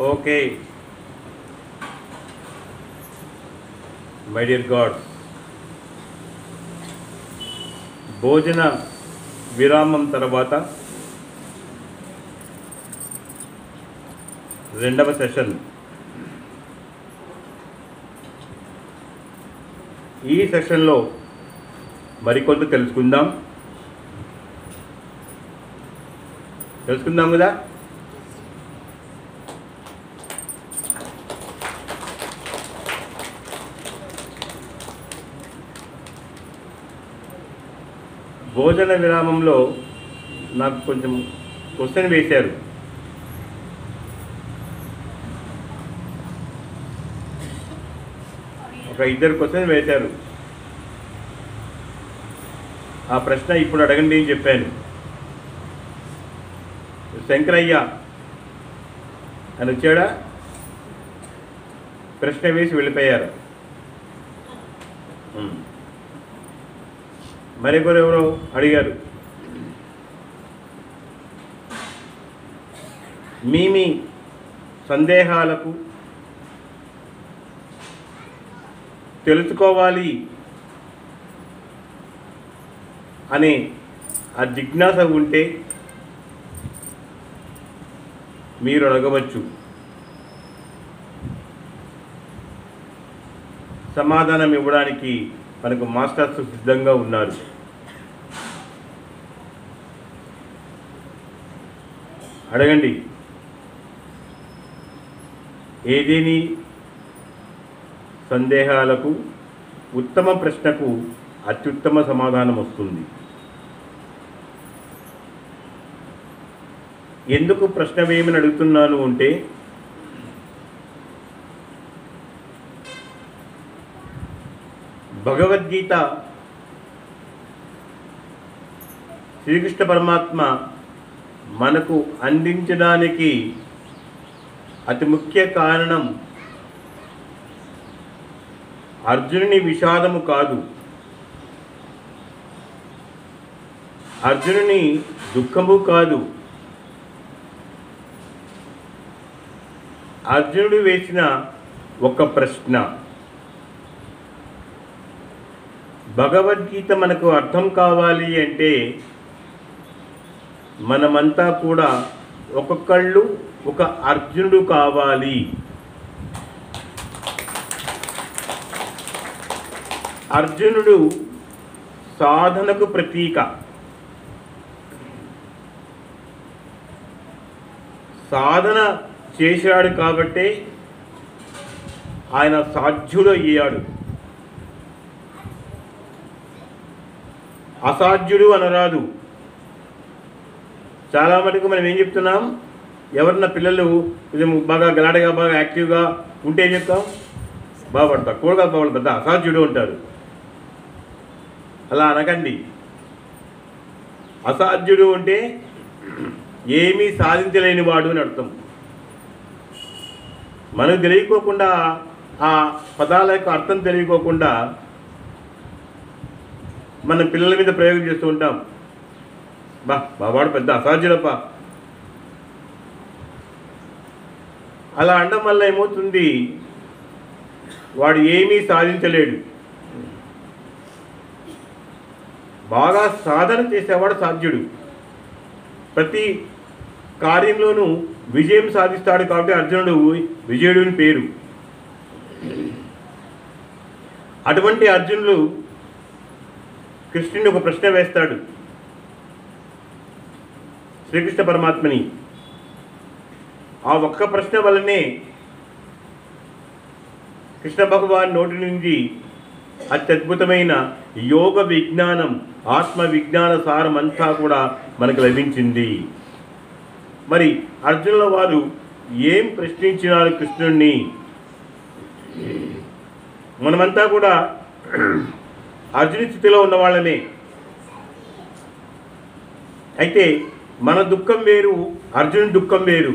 Okay my dear God, భోజన విరామం తర్వాత రెండవ సెషన్. ఈ సెషన్లో మరికొంత తెలుసుకుందాం కదా. భోజన విరామంలో నాకు కొంచెం క్వశ్చన్ వేశారు. ఒక ఇద్దరు క్వశ్చన్ వేశారు. ఆ ప్రశ్న ఇప్పుడు అడగండి అని చెప్పాను. శంకరయ్య అని వచ్చాడా, ప్రశ్న వేసి వెళ్ళిపోయారు. మరొకరు ఎవరో అడిగారు, మీ సందేహాలకు తెలుసుకోవాలి అనే ఆ జిజ్ఞాస ఉంటే మీరు అడగవచ్చు. సమాధానం ఇవ్వడానికి మనకు మాస్టర్స్ సిద్ధంగా ఉన్నారు. అడగండి. ఏదేని సందేహాలకు ఉత్తమ ప్రశ్నకు అత్యుత్తమ సమాధానం వస్తుంది. ఎందుకు ప్రశ్న వేయమని అడుగుతున్నాను అంటే, భగవద్గీత శ్రీకృష్ణ పరమాత్మ మనకు అందించడానికి అతి ముఖ్య కారణం అర్జునుని విషాదము కాదు, అర్జునుని దుఃఖము కాదు, అర్జునుడు వేసిన ఒక ప్రశ్న. భగవద్గీత మనకు అర్థం కావాలి అంటే మనమంతా కూడా ఒక్కొక్కళ్ళు ఒక అర్జునుడు కావాలి. అర్జునుడు సాధనకు ప్రతీక. సాధన చేశాడు కాబట్టే ఆయన సాధ్యుడు అయ్యాడు. అసాధ్యుడు అనరాదు. చాలా మటుకు మనం ఏం చెప్తున్నాం, ఎవరన్నా పిల్లలు కొంచెం బాగా గలాటగా బాగా యాక్టివ్గా ఉంటే ఏం చెప్తాం, బాగుపడతారు. తక్కువగా బాగుపడు, పెద్ద అసాధ్యుడు ఉంటారు. అలా అనకండి. అసాధ్యుడు అంటే ఏమీ సాధించలేని వాడు అని అర్థం. మనకు తెలియకోకుండా, ఆ పదాల యొక్క అర్థం తెలియకోకుండా మన పిల్లల మీద ప్రయోగం చేస్తూ ఉంటాం. బావాడు పెద్ద అసాధ్యుడప్ప. అలా అనడం వల్ల ఏమవుతుంది, వాడు ఏమీ సాధించలేడు. బాగా సాధన చేసేవాడు సాధ్యుడు. ప్రతి కార్యంలోనూ విజయం సాధిస్తాడు కాబట్టి అర్జునుడు విజయుడు అని పేరు. అటువంటి అర్జునుడు కృష్ణుని ఒక ప్రశ్న వేస్తాడు శ్రీకృష్ణ పరమాత్మని. ఆ ఒక్క ప్రశ్న వల్లనే కృష్ణ భగవాన్ నోటి నుంచి అత్యద్భుతమైన యోగ విజ్ఞానం, ఆత్మ విజ్ఞాన సారం అంతా కూడా మనకు లభించింది. మరి అర్జునుల వారు ఏం ప్రశ్నించినారు కృష్ణుణ్ణి? మనమంతా కూడా అర్జుని స్థితిలో ఉన్నవాళ్ళమే. అయితే మన దుఃఖం వేరు, అర్జునుడి దుఃఖం వేరు.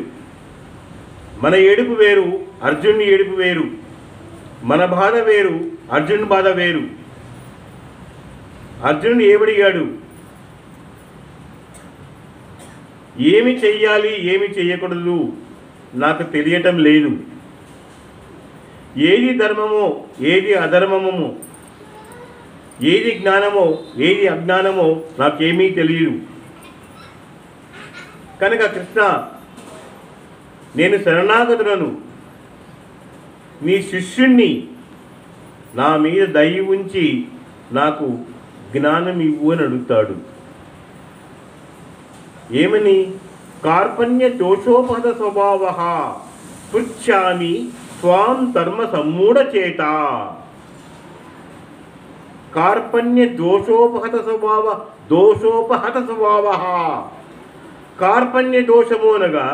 మన ఏడుపు వేరు, అర్జునుని ఏడుపు వేరు. మన బాధ వేరు, అర్జునుని బాధ వేరు. అర్జునుడు ఏమడిగాడు, ఏమి చెయ్యాలి ఏమి చెయ్యకూడదు, నాకు తెలియటం లేదు. ఏది ధర్మమో ఏది అధర్మమో, ఏది జ్ఞానమో ఏది అజ్ఞానమో నాకేమీ తెలియదు. కనుక కృష్ణ, నేను శరణాగతులను, నీ శిష్యుణ్ణి, నా మీద దయ ఉంచి నాకు జ్ఞానం ఇవ్వు అని అడుగుతాడు. ఏమని? కార్పణ్య దోషోపహత స్వభావ పృచ్ఛామి త్వాం ధర్మ సమ్మూఢచేత. కార్పణ్య దోషోపహత స్వభావ. కార్పణ్య దోషము అనగా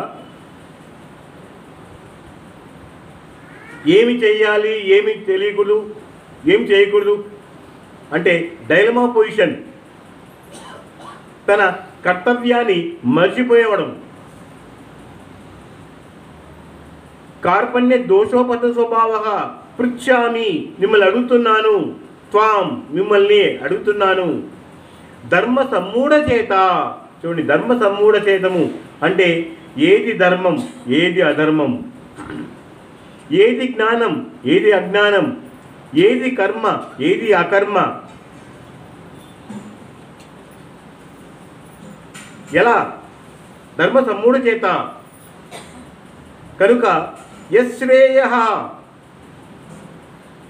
ఏమి చెయ్యాలి, ఏమి తెలియకూడదు, ఏమి చేయకూడదు అంటే డైలమా పొజిషన్. తన కర్తవ్యాన్ని మర్చిపోయేవడం. కార్పణ్య దోషోపత స్వభావ పృచ్ఛామి, మిమ్మల్ని అడుగుతున్నాను, త్వాం, మిమ్మల్ని అడుగుతున్నాను, ధర్మ సమ్మూఢ చేత. చూడండి, ధర్మ సమ్మూఢ చేతము అంటే ఏది ధర్మం ఏది అధర్మం, ఏది జ్ఞానం ఏది అజ్ఞానం, ఏది కర్మ ఏది అకర్మ, ఎలా? ధర్మ సమ్మూఢ చేత. కనుక యశ్రేయ,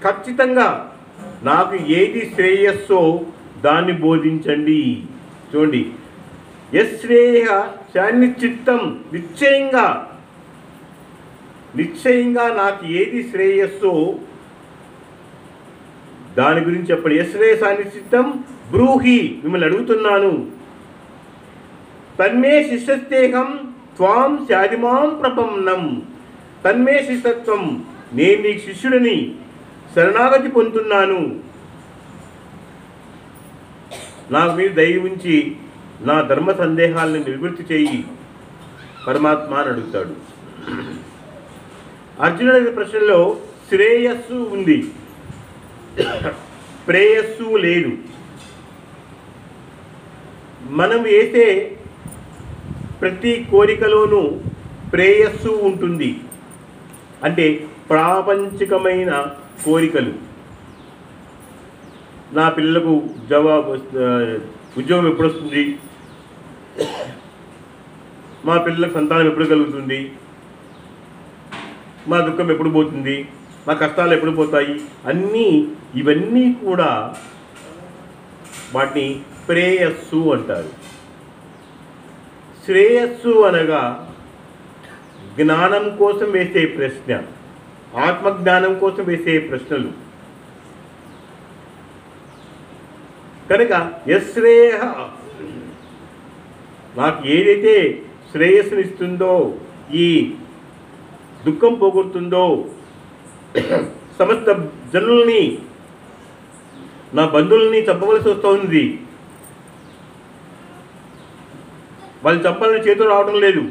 ఖచ్చితంగా నాకు ఏది శ్రేయస్సో దాన్ని బోధించండి. చూడండి, యశ్రేయ శానిశ్చిత్తం, నిశ్చయంగా నాకు ఏది శ్రేయస్సో దాని గురించి చెప్పండి. యశ్రేయ శానిశ్చిత్తం బ్రూహి, మిమ్మల్ని అడుగుతున్నాను. తన్మే శిష్యస్తేహం త్వాం శాదిమాం ప్రపన్నం. తన్మే శిష్యత్వం, నేను నీకు శిష్యుడిని, శరణాగతి పొందుతున్నాను. నాకు మీరు దయ ఉంచి నా ధర్మ సందేహాలను నివృత్తి చేయి పరమాత్మ అని అడుగుతాడు. అర్జునుడి ప్రశ్నలో శ్రేయస్సు ఉంది, ప్రేయస్సు లేదు. మనం వేసే ప్రతి కోరికలోనూ ప్రేయస్సు ఉంటుంది. అంటే ప్రాపంచికమైన కోరికలు. నా పిల్లలకు ఉద్యోగం ఎప్పుడు వస్తుంది, మా పిల్లలకు సంతానం ఎప్పుడు కలుగుతుంది, మా దుఃఖం ఎప్పుడు పోతుంది, మా కష్టాలు ఎప్పుడు పోతాయి, ఇవన్నీ కూడా వాటిని ప్రేయస్సు అంటారు. శ్రేయస్సు అనగా జ్ఞానం కోసం వేసే ప్రశ్న, ఆత్మజ్ఞానం కోసం వేసే ప్రశ్నలు. కనుక యశ్రేయ, నాకు ఏదైతే శ్రేయస్సునిస్తుందో, ఈ దుఃఖం పోగొడుతుందో, సమస్త జనుల్ని, నా బంధువుల్ని చంపవలసి వస్తుంది, వాళ్ళు చంపాలని చేతులు రావడం లేదు,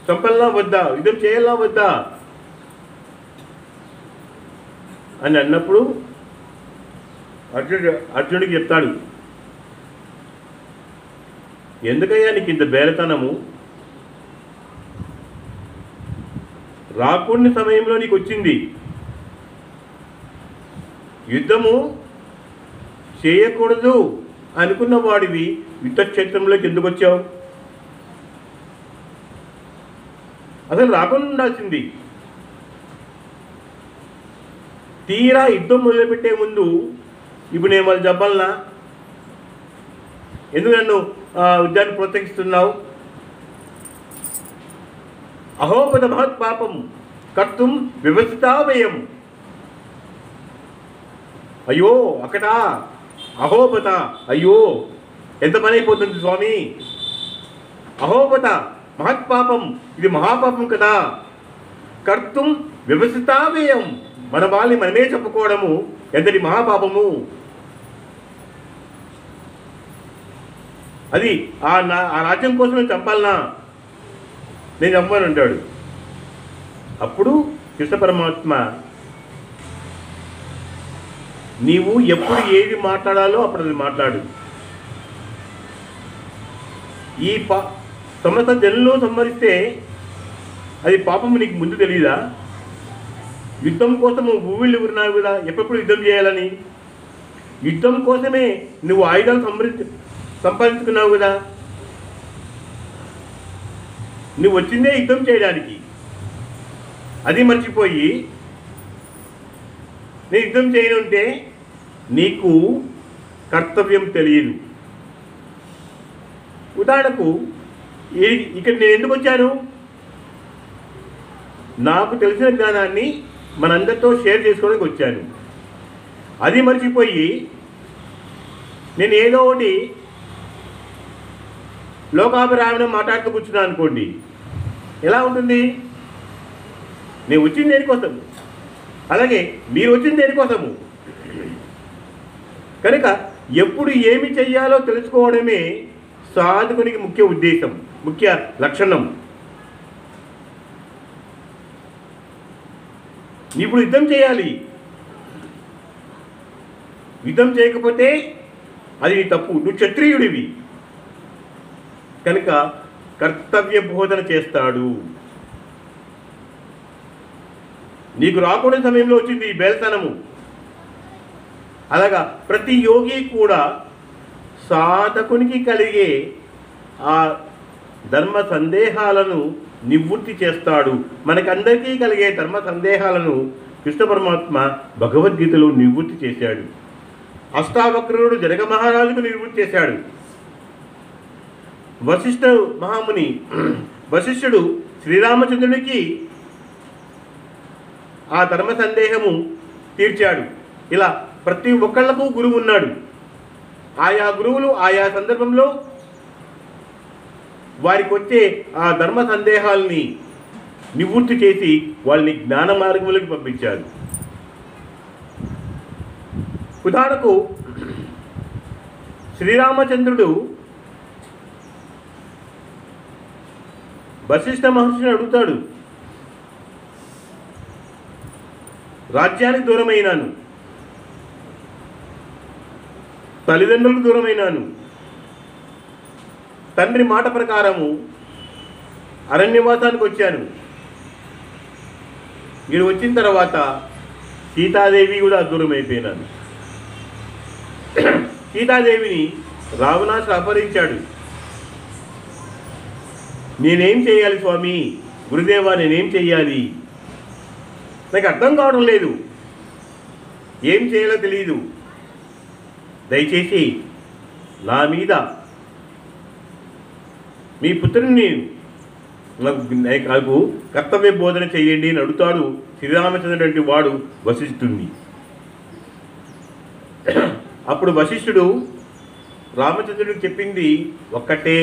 చంపాలనా వద్దా, యుద్ధం చేయాలా వద్దా అని అన్నప్పుడు అర్జునుడికి చెప్తాడు, ఎందుకయ్యా నీకు ఇంత బేలతనము? రాకూడని సమయంలో నీకు వచ్చింది. యుద్ధము చేయకూడదు అనుకున్న వాడివి యుద్ధక్షేత్రంలోకి ఎందుకు వచ్చావు? అసలు రాకుండా ఉండాల్సింది. తీరా యుద్ధం మొదలుపెట్టే ముందు ఇప్పుడు నేను వాళ్ళు చెప్పాలనా? ఎందుకు నన్ను యుద్ధాన్ని ప్రోత్సహిస్తున్నావు? అహోపద మహత్ పాపం కర్తుం వివసితావయం. అయ్యో అక్కడ అహోపత, అయ్యో ఎంత పని అయిపోతుంది స్వామి. అహోపత మహత్పాపం, ఇది మహాపాపం కదా. కర్తుం వివసితావేయం, మన వాళ్ళని మనమే చెప్పుకోవడము ఎంతటి మహాపాపము. అది ఆ రాజ్యం కోసం నేను చంపాలనా? నేను చంపాను అంటాడు. అప్పుడు కృష్ణ పరమాత్మ, నీవు ఎప్పుడు ఏది మాట్లాడాలో అప్పుడు అది మాట్లాడు. ఈ సమస్త జనులు సంహరిస్తే అది పాపము నీకు ముందు తెలియదా? యుద్ధం కోసము ఊవిళ్ళు ఉన్నావు కదా, ఎప్పుడు యుద్ధం చేయాలని. యుద్ధం కోసమే నువ్వు ఆయుధాలు సంపాదించుకున్నావు కదా. నువ్వు వచ్చిందే యుద్ధం చేయడానికి. అది మర్చిపోయి నేను యుద్ధం చేయనుంటే నీకు కర్తవ్యం తెలియదు. ఉదాహరణకు ఇక్కడ నేను ఎందుకు వచ్చాను? నాకు తెలిసిన జ్ఞానాన్ని మనందరితో షేర్ చేసుకోవడానికి వచ్చాను. అది మర్చిపోయి నేను ఏదో ఒకటి లోకాభిరామణం మాట్లాడుతూ కూర్చున్నాను అనుకోండి, ఎలా ఉంటుంది? నేను వచ్చింది దేనికోసము, అలాగే మీరు వచ్చింది దేనికోసము. కనుక ఎప్పుడు ఏమి చెయ్యాలో తెలుసుకోవడమే సాధకునికి ముఖ్య ఉద్దేశం, ముఖ్య లక్షణం. ఇప్పుడు యుద్ధం చేయాలి. యుద్ధం చేయకపోతే అది తప్పు. నువ్వు క్షత్రియుడివి కనుక కర్తవ్య బోధన చేస్తాడు. నీకు రాకూడని సమయంలో వచ్చింది ఈ బేల్తనము. అలాగా ప్రతి యోగి కూడా సాధకునికి కలిగే ఆ ధర్మ సందేహాలను నివృత్తి చేస్తాడు. మనకందరికీ కలిగే ధర్మ సందేహాలను కృష్ణ పరమాత్మ భగవద్గీతలో నివృత్తి చేశాడు. అష్టావక్రుడు జనక మహారాజుకు నివృత్తి చేశాడు. వశిష్ఠుడు శ్రీరామచంద్రునికి ఆ ధర్మ సందేహము తీర్చాడు. ఇలా ప్రతి ఒక్కళ్లకు గురువు ఉన్నాడు. ఆయా గురువులు ఆయా సందర్భంలో వారికి వచ్చే ఆ ధర్మ సందేహాల్ని నివృత్తి చేసి వాళ్ళని జ్ఞాన మార్గంలోకి పంపించారు. ఉదాహరణకు శ్రీరామచంద్రుడు వశిష్ఠ మహర్షిని అడుగుతాడు, రాజ్యానికి దూరమైనాను, తల్లిదండ్రులకు దూరమైనాను, తండ్రి మాట ప్రకారము అరణ్యవాసానికి వచ్చాను. వీడు వచ్చిన తర్వాత సీతాదేవి కూడా దూరం అయిపోయినాను. సీతాదేవిని రావణాసుడు అపహరించాడు. నేనేం చేయాలి స్వామి, గురుదేవా నేనేం చెయ్యాలి? నాకు అర్థం కావడం లేదు, ఏం చేయాలో తెలియదు. దయచేసి నా మీద మీ పుత్రుని నాకు కర్తవ్య బోధన చేయండి అని అడుగుతాడు శ్రీరామచంద్రుడు అంటే వాడు వశిష్ఠుడిని. అప్పుడు వశిష్ఠుడు రామచంద్రుడికి చెప్పింది ఒక్కటే.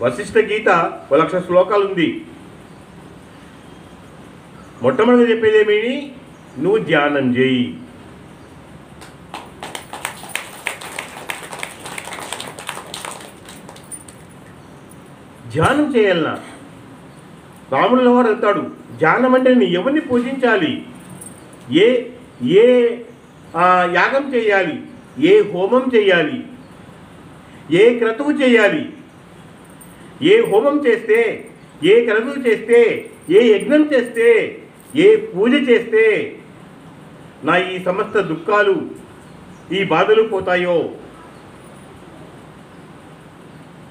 వశిష్ఠ గీత 1,00,000 శ్లోకాలు ఉంది. మొట్టమొదటి చెప్పేదేమి, నువ్వు ధ్యానం చేయి. ధ్యానం చేయాలన్నా రాముల వారు అంటాడు, ధ్యానం అంటే నీ ఎవరిని పూజించాలి, ఏ ఏ యాగం చేయాలి, ఏ హోమం చేయాలి, ఏ క్రతువు చేయాలి, ఏ హోమం చేస్తే, ఏ క్రతువు చేస్తే, ఏ యజ్ఞం చేస్తే, ఏ పూజ చేస్తే నా ఈ సమస్త దుఃఖాలు ఈ బాధలు పోతాయో,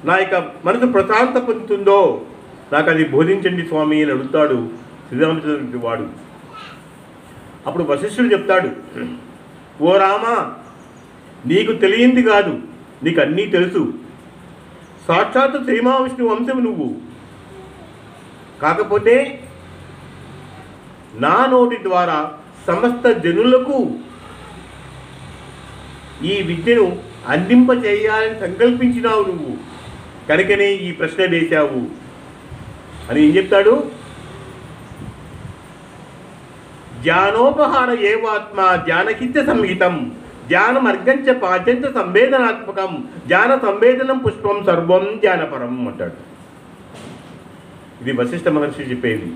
నా యొక్క మనసు ప్రశాంత పొందుతుందో నాకు అది బోధించండి స్వామి అని అడుగుతాడు శ్రీరామచంద్రుడి వాడు. అప్పుడు వశిష్ఠుడు చెప్తాడు, ఓ రామా, నీకు తెలియంది కాదు, నీకు అన్నీ తెలుసు. సాక్షాత్తు శ్రీ మహావిష్ణువు వంశము నువ్వు. కాకపోతే నా నోటి ద్వారా సమస్త జనులకు ఈ విద్యను అందింపచేయాలని సంకల్పించినావు నువ్వు, కనుకనే ఈ ప్రశ్న వేశావు అని ఏం చెప్తాడు? జ్ఞానోపహార ఏవాత్మ జ్ఞానకిత్య సంహితం జ్ఞానం అర్గంచ పాద్యంచ సంవేదనాత్మకం జ్ఞాన సంవేదనం పుష్పం సర్వం జ్ఞానపరం అంటాడు. ఇది వశిష్ఠ మహర్షి చెప్పేది.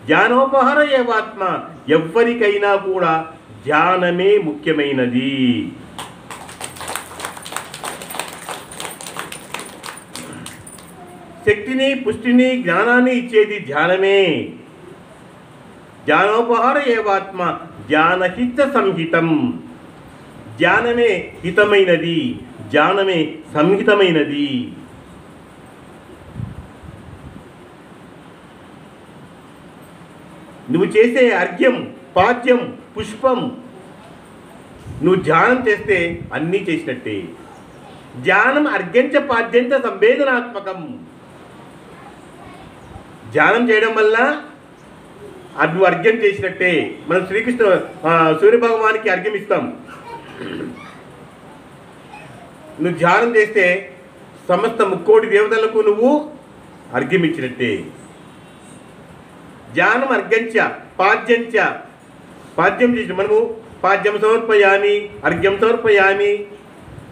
జ్ఞానోపహార ఏవాత్మ, ఎవ్వరికైనా కూడా ధ్యానమే ముఖ్యమైనది. శక్తిని, పుష్టిని, జ్ఞానాన్ని ఇచ్చేది ధ్యానమే. ధ్యానోపహార ఏవాత్మ ధ్యానహిత సంహితం. ధ్యానమే హితమైనది, ధ్యానమే సంహితమైనది. నువ్వు చేసే అర్ఘ్యం, పాద్యం, పుష్పం, నువ్వు ధ్యానం చేస్తే అన్నీ చేసినట్టే. ధ్యానం అర్ఘ్యంచ పాద్యంచ సంవేదనాత్మకం. ధ్యానం చేయడం వల్ల నువ్వు అర్ఘ్యం చేసినట్టే. మనం సూర్యభగవానికి అర్ఘ్యం ఇస్తాం. నువ్వు ధ్యానం చేస్తే సమస్త ముక్కోటి దేవతలకు నువ్వు అర్ఘ్యం ఇచ్చినట్టే. ధ్యానం అర్ఘ్యంచ పాద్యంచ. పాద్యం చేసిన మనము పాద్యం సమర్పయామి, అర్ఘ్యం సమర్పయామి,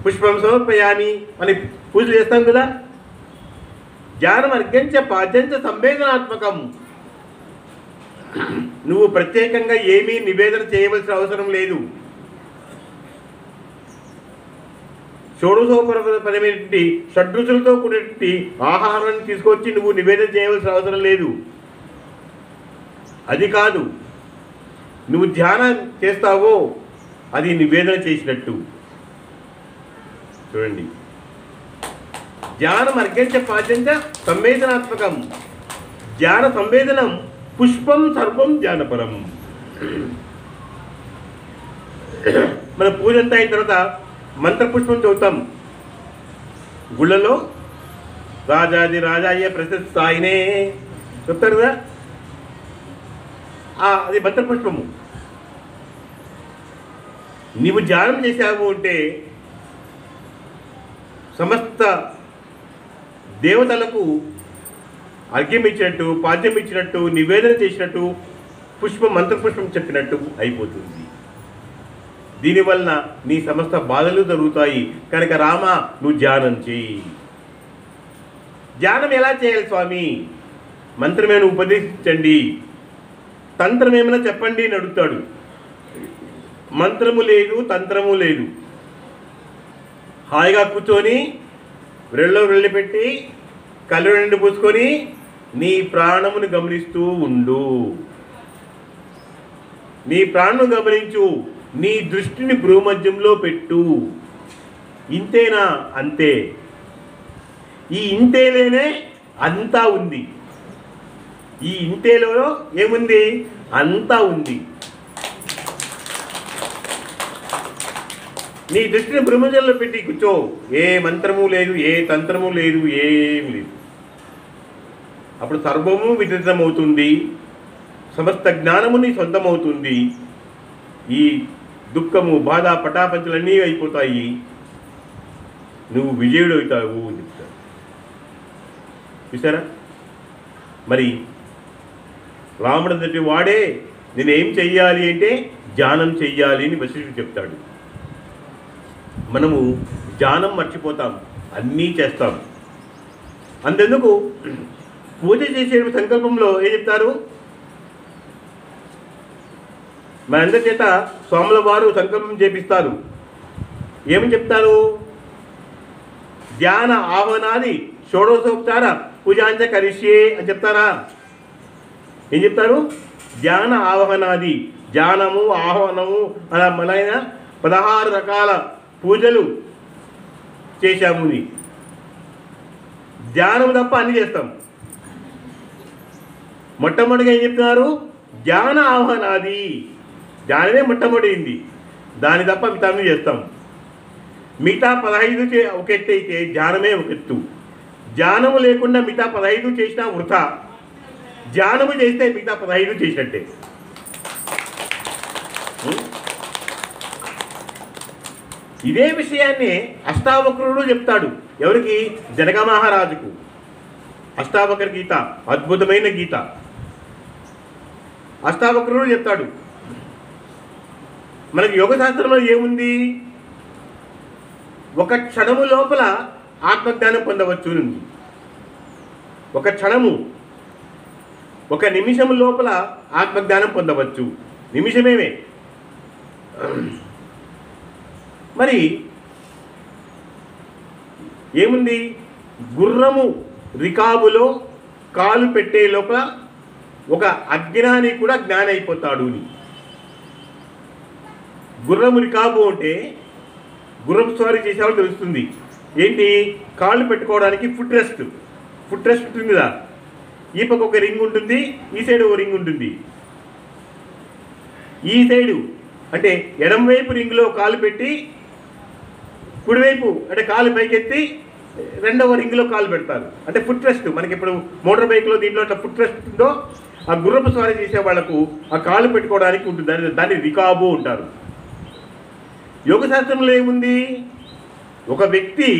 పుష్పం సమర్పయామి అని పూజలు చేస్తాం కదా. ధ్యానం అర్ఘ్యంచ పాద్యంచ సంవేదనాత్మకం. నువ్వు ప్రత్యేకంగా ఏమీ నివేదన చేయవలసిన అవసరం లేదు. షోడశోపరమైనటువంటి షడ్రుచులతో కూడినటువంటి ఆహారాన్ని తీసుకొచ్చి నువ్వు నివేదన చేయవలసిన అవసరం లేదు. అది కాదు, నువ్వు ధ్యానం చేస్తావో అది నివేదన చేసినట్టు. చూడండి, ధ్యానం అర్ఘ్యంచ పాద్యంచ సంవేదనాత్మకం. ధ్యాన సంవేదనం పుష్పం సర్వం ధ్యానపరం. మన పూజ అంతా అయిన తర్వాత మంత్రపుష్పం చదువుతాం. గుళ్ళలో రాజాది రాజాయ ప్రసిద్ధ సాయినే చెప్తారు కదా, అది మంత్రపుష్పము. నీవు ధ్యానం చేశావు అంటే సమస్త దేవతలకు అర్ఘ్యం ఇచ్చినట్టు, పాద్యం ఇచ్చినట్టు, నివేదన చేసినట్టు, పుష్పం మంత్రపుష్పం చెప్పినట్టు అయిపోతుంది. దీనివలన నీ సమస్త బాధలు జరుగుతాయి. కనుక రామ, నువ్వు ధ్యానం చేయి. ధ్యానం ఎలా చేయాలి స్వామి? మంత్రమేమైనా ఉపదేశించండి, తంత్రం ఏమైనా చెప్పండి అని అడుగుతాడు. మంత్రము లేదు, తంత్రము లేదు. హాయిగా కూర్చొని రెళ్ళ పెట్టి కళ్ళు రెండు పూసుకొని నీ ప్రాణమును గమనిస్తూ ఉండు. నీ ప్రాణం గమనించు, నీ దృష్టిని భ్రూమధ్యంలో పెట్టు. ఇంతేనా? అంతే. ఈ ఇంతేలేనే అంతా ఉంది. ఈ ఇంతేలో ఏముంది? అంతా ఉంది. నీ దృష్టిని భ్రూమధ్యంలో పెట్టి కూర్చో. ఏ మంత్రము లేదు, ఏ తంత్రము లేదు, ఏం లేదు. అప్పుడు సర్వము విదితమవుతుంది, సమస్త జ్ఞానము నీ సొంతమవుతుంది. ఈ దుఃఖము, బాధ, పటాపంచలన్నీ అయిపోతాయి. నువ్వు విజయుడు అవుతావు అని చెప్తాడు. చూసారా? మరి రాముడు వాడే నేనేం చెయ్యాలి అంటే ధ్యానం చెయ్యాలి అని వశిష్ఠుడు చెప్తాడు. మనము ధ్యానం మర్చిపోతాం, అన్నీ చేస్తాం. అంతెందుకు పూజ చేసే సంకల్పంలో ఏం చెప్తారు? మనందరి చేత స్వాముల వారు సంకల్పం చేపిస్తారు. ఏమని చెప్తారు? ధ్యాన ఆహ్వానాది షోడశోపచార పూజాంచ కరిష్యే అని చెప్తారా? ఏం చెప్తారు? ధ్యాన ఆహ్వానాది, ధ్యానము, ఆహ్వానము అలా మొదలైన 16 రకాల పూజలు చేశాము. ధ్యానం తప్ప అన్ని చేస్తాం. మొట్టమొదటిగా ఏం చెప్తున్నారు? ధ్యాన ఆహ్వానాది. ధ్యానమే మొట్టమొదటింది, దాని తప్ప మిగతా చేస్తాం. మిగతా 15 ఒక ఎత్తు అయితే ధ్యానమే ఒక ఎత్తు. ధ్యానము లేకుండా మిగతా 15 చేసినా వృథా. ధ్యానము చేస్తే మిగతా 15 చేసినట్టే. ఇదే విషయాన్ని అష్టావక్రుడు చెప్తాడు. ఎవరికి? జనక మహారాజుకు. అష్టావక్ర గీత అద్భుతమైన గీత. అష్టావక్రుడు చెప్తాడు. మనకి యోగశాస్త్రంలో ఏముంది? ఒక క్షణము లోపల ఆత్మజ్ఞానం పొందవచ్చు ఉంది. ఒక క్షణము, ఒక నిమిషము లోపల ఆత్మజ్ఞానం పొందవచ్చు. నిమిషమేమే. మరి ఏముంది? గుర్రము రికాబులో కాలు పెట్టే లోపల ఒక అజ్ఞాని కూడా జ్ఞాని అయిపోతాడు అని. గుర్రము రికాబు అంటే గుర్రపు స్వారీ చేసేవాళ్ళు తెలుస్తుంది. ఏంటి? కాళ్ళు పెట్టుకోవడానికి ఫుట్ రెస్ట్ ఉంటుంది కదా. ఈ పక్క ఒక రింగ్ ఉంటుంది, ఈ సైడ్ ఒక రింగ్ ఉంటుంది. ఈ సైడు అంటే ఎడమవైపు రింగ్లో కాలు పెట్టి, కుడివైపు అంటే కాలు పైకెత్తి రెండవ రింగ్లో కాలు పెడతారు. అంటే ఫుట్ రెస్ట్. మనకి ఇప్పుడు మోటార్ బైక్లో దీంట్లో అట్లా ఫుట్ రెస్ట్ ఉందో, ఆ గుర్రపు స్వారీ చేసే వాళ్లకు ఆ కాలు పెట్టుకోవడానికి ఉంటుంది. దాన్ని రికాబు అంటారు. యోగ శాస్త్రంలో ఏముంది? ఒక వ్యక్తి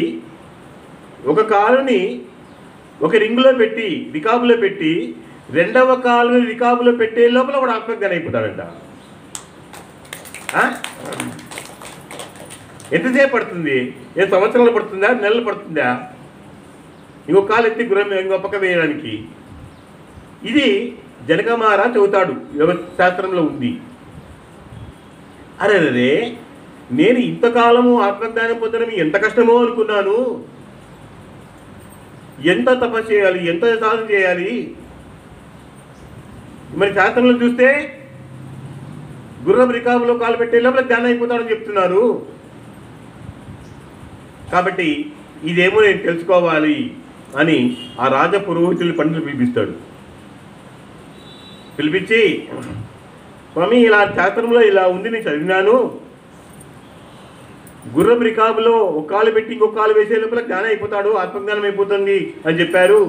ఒక కాలుని ఒక రింగులో పెట్టి, రికాబులో పెట్టి, రెండవ కాలుని రికాబులో పెట్టే లోపల వాడు ఆత్మజ్ఞానం అయిపోతాడంట. ఎంతసేపు పడుతుంది? ఏ సంవత్సరాలు పడుతుందా? నెలలు పడుతుందా? ఇంకొక కాలు ఎత్తి గుర్రం ఇంకో పక్క వేయడానికి. ఇది జనక మహారాజ్ చెబుతాడు, యోగ శాస్త్రంలో ఉంది. అరే నేను ఇంతకాలము ఆత్మజ్ఞానం పొందడం ఎంత కష్టమో అనుకున్నాను. ఎంత తపస్సు చేయాలి, ఎంత సాధన చేయాలి. మరి శాస్త్రంలో చూస్తే గుర్రం రికాబులో కాలు పెట్టే లోపల జ్ఞానం అయిపోతాడని చెప్తున్నారు. కాబట్టి ఇదేమో నేను తెలుసుకోవాలి అని ఆ రాజ పురోహితులు పండితులు పిలిపిస్తాడు. పిలిపించి, స్వామి ఇలా శాస్త్రంలో ఇలా ఉంది, నేను చదివినాను. గుర్రం రికాబులో ఒక కాలు పెట్టి ఇంకొక కాలు వేసే లోపల జ్ఞానం అయిపోతాడు, ఆత్మజ్ఞానం అయిపోతుంది అని చెప్పారు.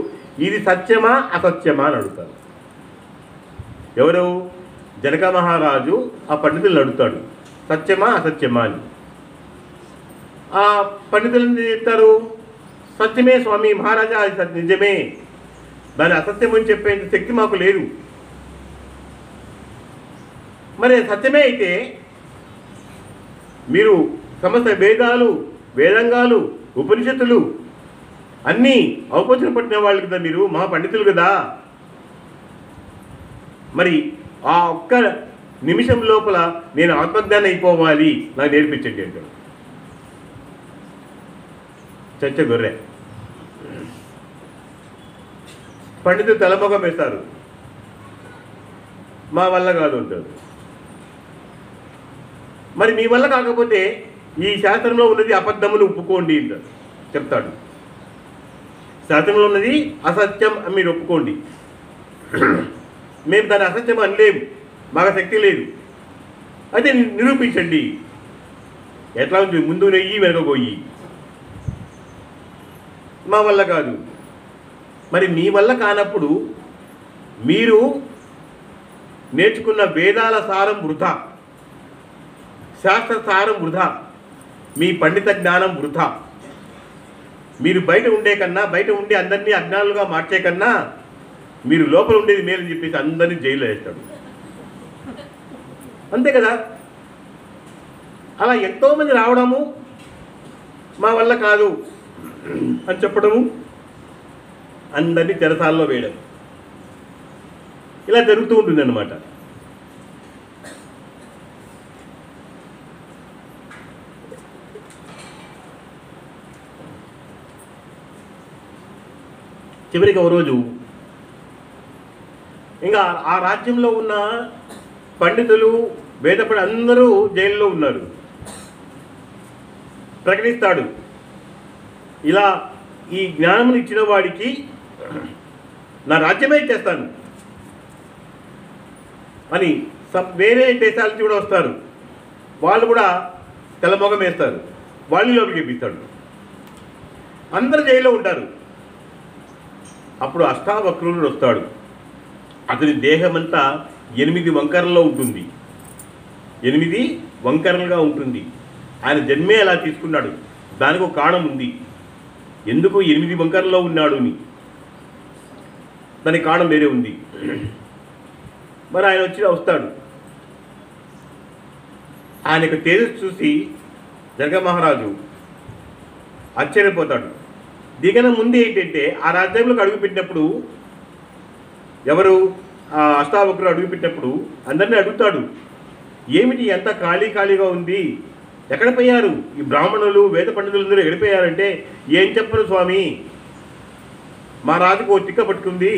ఇది సత్యమా అసత్యమా అని అడుగుతారు. ఎవరు? జనక మహారాజు ఆ పండితులను అడుగుతాడు, సత్యమా అసత్యమా అని. ఆ పండితులు చెప్తారు, సత్యమే స్వామి మహారాజా, అది నిజమే. దాని అసత్యం అని చెప్పేంత శక్తి మాకు లేదు. మరి సత్యమే అయితే మీరు సమస్త వేదాలు, వేదంగాలు, ఉపనిషత్తులు అన్నీ అవపోచన పట్టిన వాళ్ళు కదా, మీరు మా పండితులు కదా. మరి ఆ ఒక్క నిమిషం లోపల నేను ఆత్మజ్ఞానం అయిపోవాలి, నాకు నేర్పించండి అంటాడు. చచ్చ గొర్రె. పండితులు తలమొగం వేస్తారు, మా వల్ల కాదు అంటారు. మరి మీ వల్ల కాకపోతే ఈ శాస్త్రంలో ఉన్నది అబద్ధములు ఒప్పుకోండి అంటారు, చెప్తాడు. శాస్త్రంలో ఉన్నది అసత్యం అని మీరు ఒప్పుకోండి. మేము దాన్ని అసత్యం అనలేము, మాకు శక్తి లేదు, అయితే నిరూపించండి. ఎట్లా ఉంది? ముందు నెయ్యి వెనక గొయ్యి. మా వల్ల కాదు. మరి మీ వల్ల కానప్పుడు మీరు నేర్చుకున్న వేదాల సారం వృథా, శాస్త్ర సారం వృథా, మీ పండిత జ్ఞానం వృథా. మీరు బయట ఉండే కన్నా, బయట ఉండి అందరినీ అజ్ఞానులుగా మార్చే కన్నా మీరు లోపల ఉండేది మేలని చెప్పేసి అందరినీ జైల్లో వేస్తాడు. అంతే కదా. అలా ఎంతోమంది రావడము, మా వల్ల కాదు అని చెప్పడము, అందరినీ చెరసాల్లో వేయడం, ఇలా జరుగుతూ ఉంటుంది అన్నమాట. చివరికి ఒక రోజు ఇంకా ఆ రాజ్యంలో ఉన్న పండితులు, వేదపడి అందరూ జైల్లో ఉన్నారు. ప్రకటిస్తాడు, ఇలా ఈ జ్ఞానం ఇచ్చిన వాడికి నా రాజ్యమే ఇచ్చేస్తాను అని. వేరే దేశాల నుంచి కూడా వస్తారు, వాళ్ళు కూడా తెల్లమొగం వేస్తారు, వాళ్ళు లోపలికి పంపిస్తాడు. అందరూ జైల్లో ఉంటారు. అప్పుడు అష్టావక్రుడు వస్తాడు. అతని దేహమంతా 8 వంకరల్లో ఉంటుంది, 8 వంకరలుగా ఉంటుంది. ఆయన జన్మే అలా తీసుకున్నాడు. దానికి ఒక కారణం ఉంది, ఎందుకు 8 వంకరల్లో ఉన్నాడు అని. దానికి కారణం వేరే ఉంది. మరి ఆయన వస్తాడు. ఆయన యొక్క తేజస్సు చూసి జనక మహారాజు ఆశ్చర్యపోతాడు. దీనికన్నా ముందు ఏంటంటే, ఆ రాజ్యంలోకి అడుగుపెట్టినప్పుడు ఎవరు ఆ అష్టావక్రుడు అడుగుపెట్టినప్పుడు అందరినీ అడుగుతాడు, ఏమిటి ఎంత ఖాళీగా ఉంది, ఎక్కడ పోయారు ఈ బ్రాహ్మణులు, వేద పండితులందరూ ఎక్కడిపోయారంటే, ఏం చెప్పరు స్వామి, మా రాజుకు ఓ తిక్క పట్టుకుంది,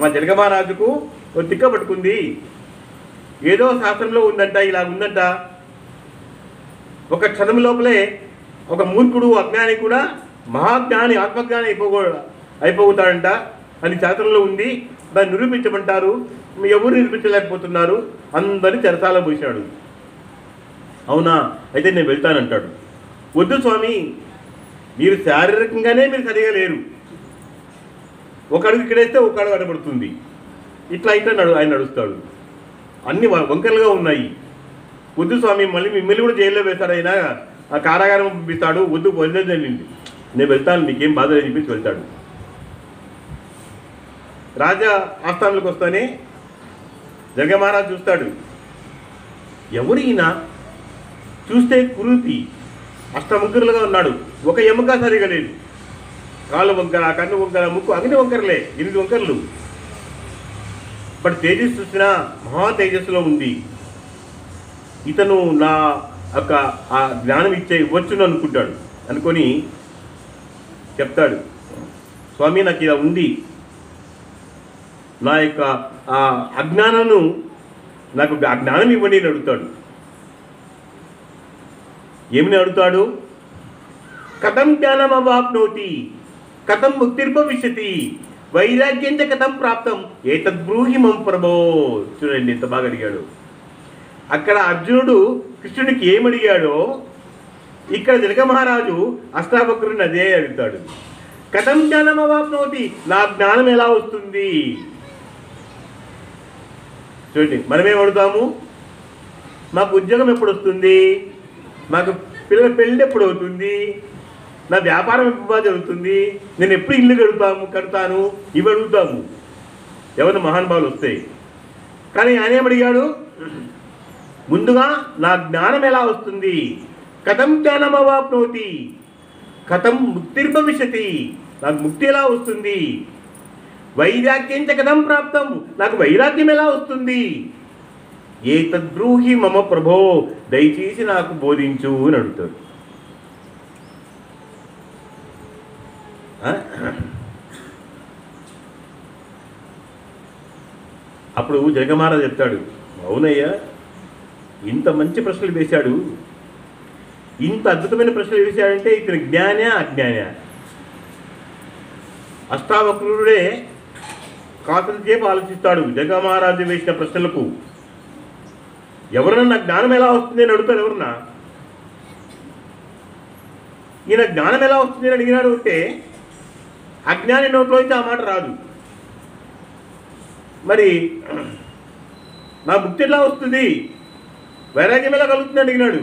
మా జనక మహారాజుకు ఓ తిక్క పట్టుకుంది, ఏదో శాస్త్రంలో ఉందంట, ఇలా ఉందంట, ఒక క్షణం లోపలే ఒక మూర్ఖుడు అజ్ఞాని కూడా మహాజ్ఞాని ఆత్మజ్ఞాని అయిపోతాడంట అని శాస్త్రంలో ఉంది, దాన్ని నిరూపించమంటారు, ఎవరు నిరూపించలేకపోతున్నారు, అందరినీ చెరసాల పోసాడు. అవునా, అయితే నేను వెళ్తానంటాడు. వద్దు స్వామి, మీరు శారీరకంగానే మీరు సరిగా లేరు, ఒక అడుగు ఇక్కడేస్తే ఒక అడుగు అడబడుతుంది, ఇట్లా ఆయన నడుస్తాడు, అన్ని వంకరలుగా ఉన్నాయి. వద్దు స్వామి, మళ్ళీ మిమ్మల్ని కూడా జైల్లో వేస్తాడు, ఆయన ఆ కారాగారం పంపిస్తాడు, వద్దు వదిలేదండి, నేను వెళ్తాను, మీకేం బాధ అని చెప్పేసి వెళ్తాడు. రాజా ఆస్థానంలోకి వస్తానే జనక మహారాజు చూస్తాడు, ఎవరు ఈయన, చూస్తే కురూపి అష్టముగ్గురులుగా ఉన్నాడు, ఒక ఎముక సరిగా లేదు, కాళ్ళు వంకర, కన్ను వంకర, ముక్కు అగ్ని వంకరలే, 8 వంకరలు. బట్ తేజస్సు చూసినా మహా తేజస్సులో ఉంది, ఇతను నా యొక్క ఆ జ్ఞానం ఇవ్వచ్చును అనుకుంటాడు. అనుకొని చెప్తాడు, స్వామి నాకు ఇలా ఉంది, నా యొక్క ఆ అజ్ఞానను నాకు ఆ జ్ఞానం ఇవ్వండి అని అడుగుతాడు. ఏమని అడుగుతాడు? కథం జ్ఞానం అవాప్నోతి, కథం ముక్తిర్భవిష్యతి, వైరాగ్యంచ కథం ప్రాప్తం, ఏతద్బ్రూహి మం ప్రభో. చూడండి ఎంత బాగా అడిగాడు. అక్కడ అర్జునుడు కృష్ణుడికి ఏమడిగాడో ఇక్కడ జనక మహారాజు అష్టావక్రుని అదే అడుగుతాడు. కథం జ్ఞానం అవాప్నోతి, నా జ్ఞానం ఎలా వస్తుంది? చూడండి, మనమేం అడుగుతాము, మాకు ఉద్యోగం ఎప్పుడు వస్తుంది, మాకు పిల్లల పెళ్ళి ఎప్పుడు అవుతుంది, నా వ్యాపారం ఎప్పుడు జరుగుతుంది, నేను ఎప్పుడు ఇల్లు కడతాను, ఇవి అడుగుతాము ఎవరు మహానుభావులు వస్తాయి. కానీ ఆయన ఏమడిగాడు, ముందుగా నా జ్ఞానం ఎలా వస్తుంది, కథం జ్ఞానం అవాప్నోతి, కథం ముక్తిర్భవిష్యతి, నాకు ముక్తి ఎలా వస్తుంది, వైరాగ్యంచ కథం ప్రాప్తం, నాకు వైరాగ్యం ఎలా వస్తుంది, ఏతద్బ్రూహి మమ ప్రభో, దయచేసి నాకు బోధించు అని అడుగుతాడు. అప్పుడు జనక మహారాజు చెప్తాడు, అవునయ్యా, ఇంత మంచి ప్రశ్నలు వేశాడు, ఇంత అద్భుతమైన ప్రశ్నలు వేశాడంటే ఇతను జ్ఞాన అజ్ఞాన. అష్టావక్రుడే కాతలసేపు ఆలోచిస్తాడు జనక మహారాజు వేసిన ప్రశ్నలకు. ఎవరన్నా జ్ఞానం ఎలా వస్తుంది అని అడుగుతారు ఎవరన్నా, ఈయన జ్ఞానం ఎలా వస్తుంది అని అడిగినాడు అంటే అజ్ఞాని నోట్లో అయితే ఆ మాట రాదు. మరి నా ముక్తి ఎలా వస్తుంది, వైరాగ్యం ఎలా కలుగుతుంది అడిగినాడు.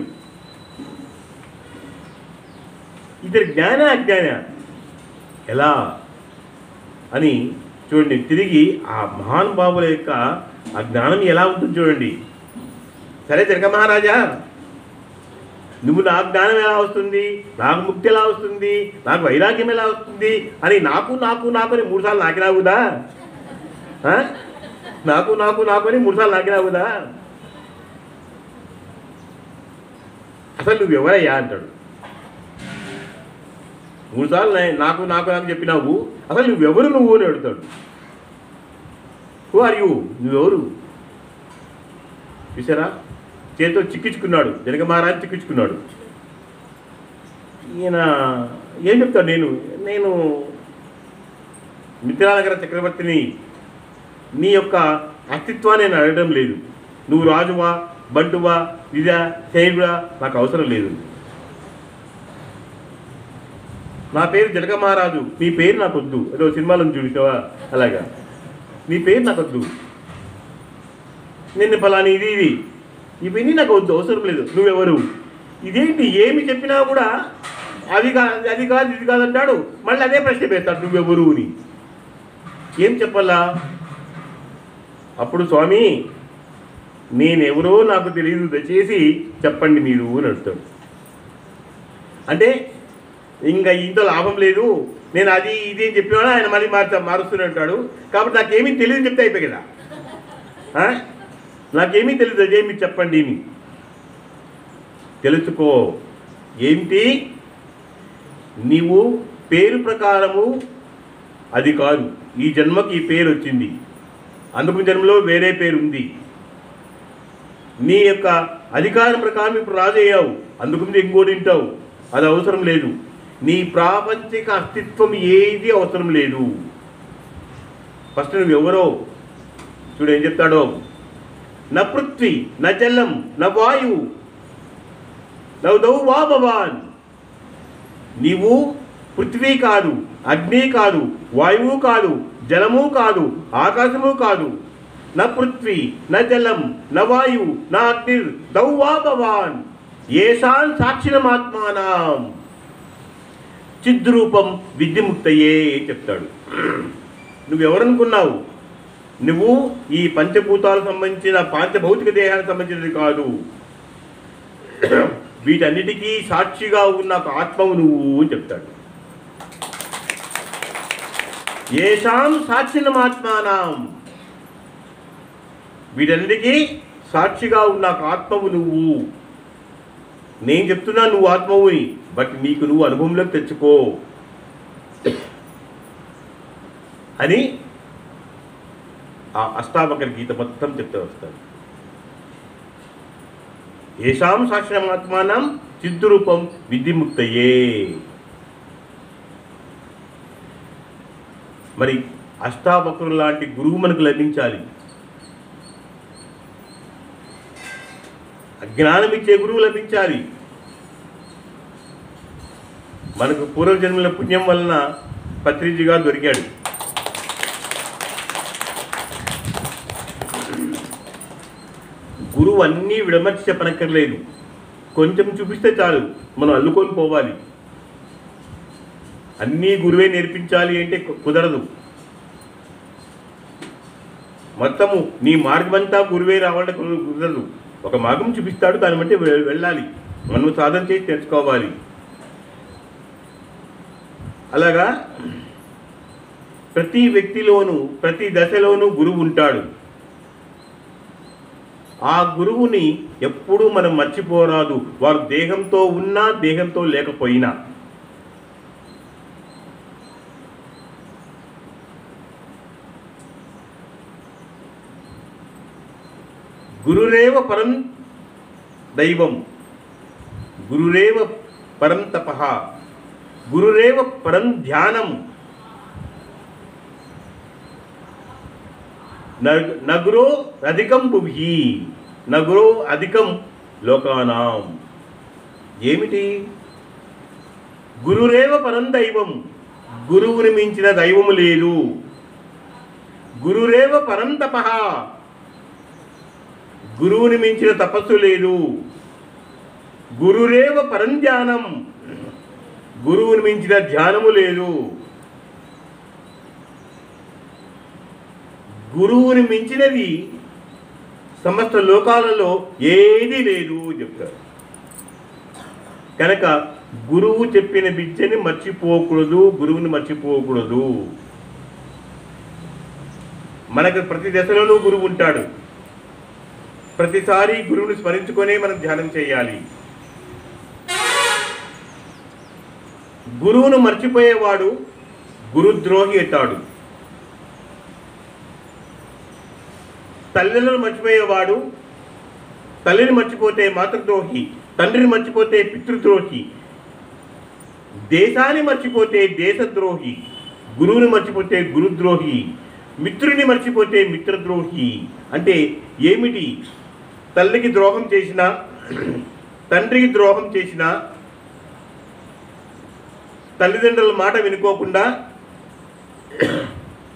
ఇతని జ్ఞాన అజ్ఞాన ఎలా అని చూడండి. తిరిగి ఆ మహానుభావుల యొక్క ఆ జ్ఞానం ఎలా ఉంటుంది చూడండి. సరే జనక మహారాజా, నువ్వు నా జ్ఞానం ఎలా వస్తుంది, నాకు ముక్తి ఎలా వస్తుంది, నాకు వైరాగ్యం ఎలా వస్తుంది అని నాకు నాకు నాకు అని 3 సార్లు నాకినావుదా, నాకు నాకు నాకు అని 3 సార్లు నాకినావుదా, అసలు నువ్వు ఎవరయ్యా అంటాడు. 3 సార్లు నాకు నాకు నాకు చెప్పినావు, అసలు నువ్వెవరు నువ్వు అని అడుగుతాడు. హూ ఆర్ యూ, నువ్వెవరు? చూసారా, చేతితో చిక్కించుకున్నాడు, జనక మహారాజు చిక్కించుకున్నాడు. ఈయన ఏం చెప్తాడు, నేను మిథిలానగర చక్రవర్తిని, నీ యొక్క అస్తిత్వాన్ని నేను అడగడం లేదు, నువ్వు రాజువా బంటువా ఇదా సైనికుడా నాకు అవసరం లేదు, నా పేరు జనక మహారాజు, నీ పేరు నాకు వద్దు, ఏదో సినిమాలో చూసావా అలాగా, నీ పేరు నాకు వద్దు, నిన్ను ఫలాని ఇది ఇవన్నీ నాకు వద్దు, అవసరం లేదు, నువ్వెవరు, ఇదేంటి ఏమి చెప్పినా కూడా అది కాదు ఇది కాదంటాడు, మళ్ళీ అదే ప్రశ్న వేస్తాడు నువ్వెవరు అని. ఏం చెప్పాలా? అప్పుడు స్వామి నేనెవరో నాకు తెలియదు, దయచేసి చెప్పండి మీరు అని అడుగుతాడు. అంటే ఇంకా ఇంత లాభం లేదు, నేను అది ఇది అని చెప్పినా ఆయన మళ్ళీ మారుస్తూనే ఉంటాడు, కాబట్టి నాకేమీ తెలియదు చెప్తే అయిపోయి కదా, నాకేమీ తెలియదు, అదేమి చెప్పండి అని. తెలుసుకో, ఏంటి నీవు పేరు ప్రకారము అది కాదు. ఈ జన్మకి ఈ పేరు వచ్చింది, అందుకు జన్మలో వేరే పేరు ఉంది. నీ యొక్క అధికారం ప్రకారం ఇప్పుడు రాజయ్యావు, అందుకు ముందు ఇంకోటి వింటావు, అది అవసరం లేదు. నీ ప్రాపంచిక అస్తిత్వం ఏది అవసరం లేదు. ఫస్ట్ నువ్వు ఎవరో చూడు, ఏం చెప్తాడో. న పృథ్వీ న జలం న వాయువు నౌదౌ వా భవాన్. నీవు పృథ్వీ కాదు, అగ్ని కాదు, వాయువు కాదు, జలము కాదు, ఆకాశము కాదు. న పృథ్వీ న జలం న వాయువు న అగ్నిర్ దౌ వా భవాన్ ఏషాన్ సాక్షిణమాత్మానాం చిద్రూపం విద్యముక్తయే చెప్తాడు. నువ్వెవరనుకున్నావు? నువ్వు ఈ పంచభూతాలకు సంబంధించిన పాంచభౌతిక దేహానికి సంబంధించినది కాదు. వీటన్నిటికీ సాక్షిగా ఉన్న ఒక ఆత్మవు నువ్వు చెప్తాడు. ఏషాం సాక్షిణమాత్మానాం, వీటన్నిటికీ సాక్షిగా ఉన్న ఒక ఆత్మవు నువ్వు. నేను చెప్తున్నా నువ్వు ఆత్మవుని, బట్ నీకు నువ్వు అనుభవంలోకి తెచ్చుకో అని ఆ అష్టావక్ర గీత మొత్తం చెప్తూ వస్తాడు. ఏషాం సాక్షిణమాత్మానం చిద్రూపం విద్యముక్తయే. మరి అష్టావక్రులు లాంటి గురువు మనకు లభించాలి. అజ్ఞానం ఇచ్చే గురువు లభించాలి. మనకు పూర్వజన్మల పుణ్యం వలన పత్రిజీగా దొరికాడు. గురువు అన్నీ విడమర్చి చెప్పనక్కర్లేదు, కొంచెం చూపిస్తే చాలు, మనం అల్లుకొని పోవాలి. అన్నీ గురువే నేర్పించాలి అంటే కుదరదు. మొత్తము నీ మార్గమంతా గురువే రావాలంటే కుదరదు. ఒక మార్గం చూపిస్తాడు, దాన్ని బట్టి వెళ్ళాలి, మనం సాధన చేసి తెచ్చుకోవాలి. అలాగా ప్రతి వ్యక్తిలోనూ ప్రతి దశలోనూ గురువు ఉంటాడు. ఆ గురువుని ఎప్పుడూ మనం మర్చిపోరాదు, వారు దేహంతో ఉన్నా దేహంతో లేకపోయినా. గురురేవ పరం దైవం, గురురేవ పరం తపః, గురురేవ పరం ధ్యానం. నగురో అధికం భువి నగురో అధికం లోకానాం. ఏమిటి? గురురేవ పరం దైవం, గురువుని మించిన దైవము లేదు. గురురేవ పరం తపః, గురువుని మించిన తపస్సు లేదు. గురురేవ పరం ధ్యానం, గురువుని మించిన ధ్యానము లేదు. గురువుని మించినది సమస్త లోకాలలో ఏదీ లేదు చెప్తారు. కనుక గురువు చెప్పిన విద్యని మర్చిపోకూడదు, గురువుని మర్చిపోకూడదు. మనకు ప్రతి దశలోనూ గురువు ఉంటాడు. ప్రతిసారి గురువుని స్మరించుకొనే మనం ధ్యానం చేయాలి. గురువును మర్చిపోయేవాడు గురుద్రోహి అవుతాడు. తల్లిని మర్చిపోయేవాడు, తల్లిని మర్చిపోతే మాతృద్రోహి, తండ్రిని మర్చిపోతే పితృద్రోహి, దేశాన్ని మర్చిపోతే దేశద్రోహి, గురువుని మర్చిపోతే గురుద్రోహి, మిత్రుని మర్చిపోతే మిత్రద్రోహి. అంటే ఏమిటి? తల్లికి ద్రోహం చేసినా, తండ్రికి ద్రోహం చేసినా, తల్లిదండ్రుల మాట వినుకోకుండా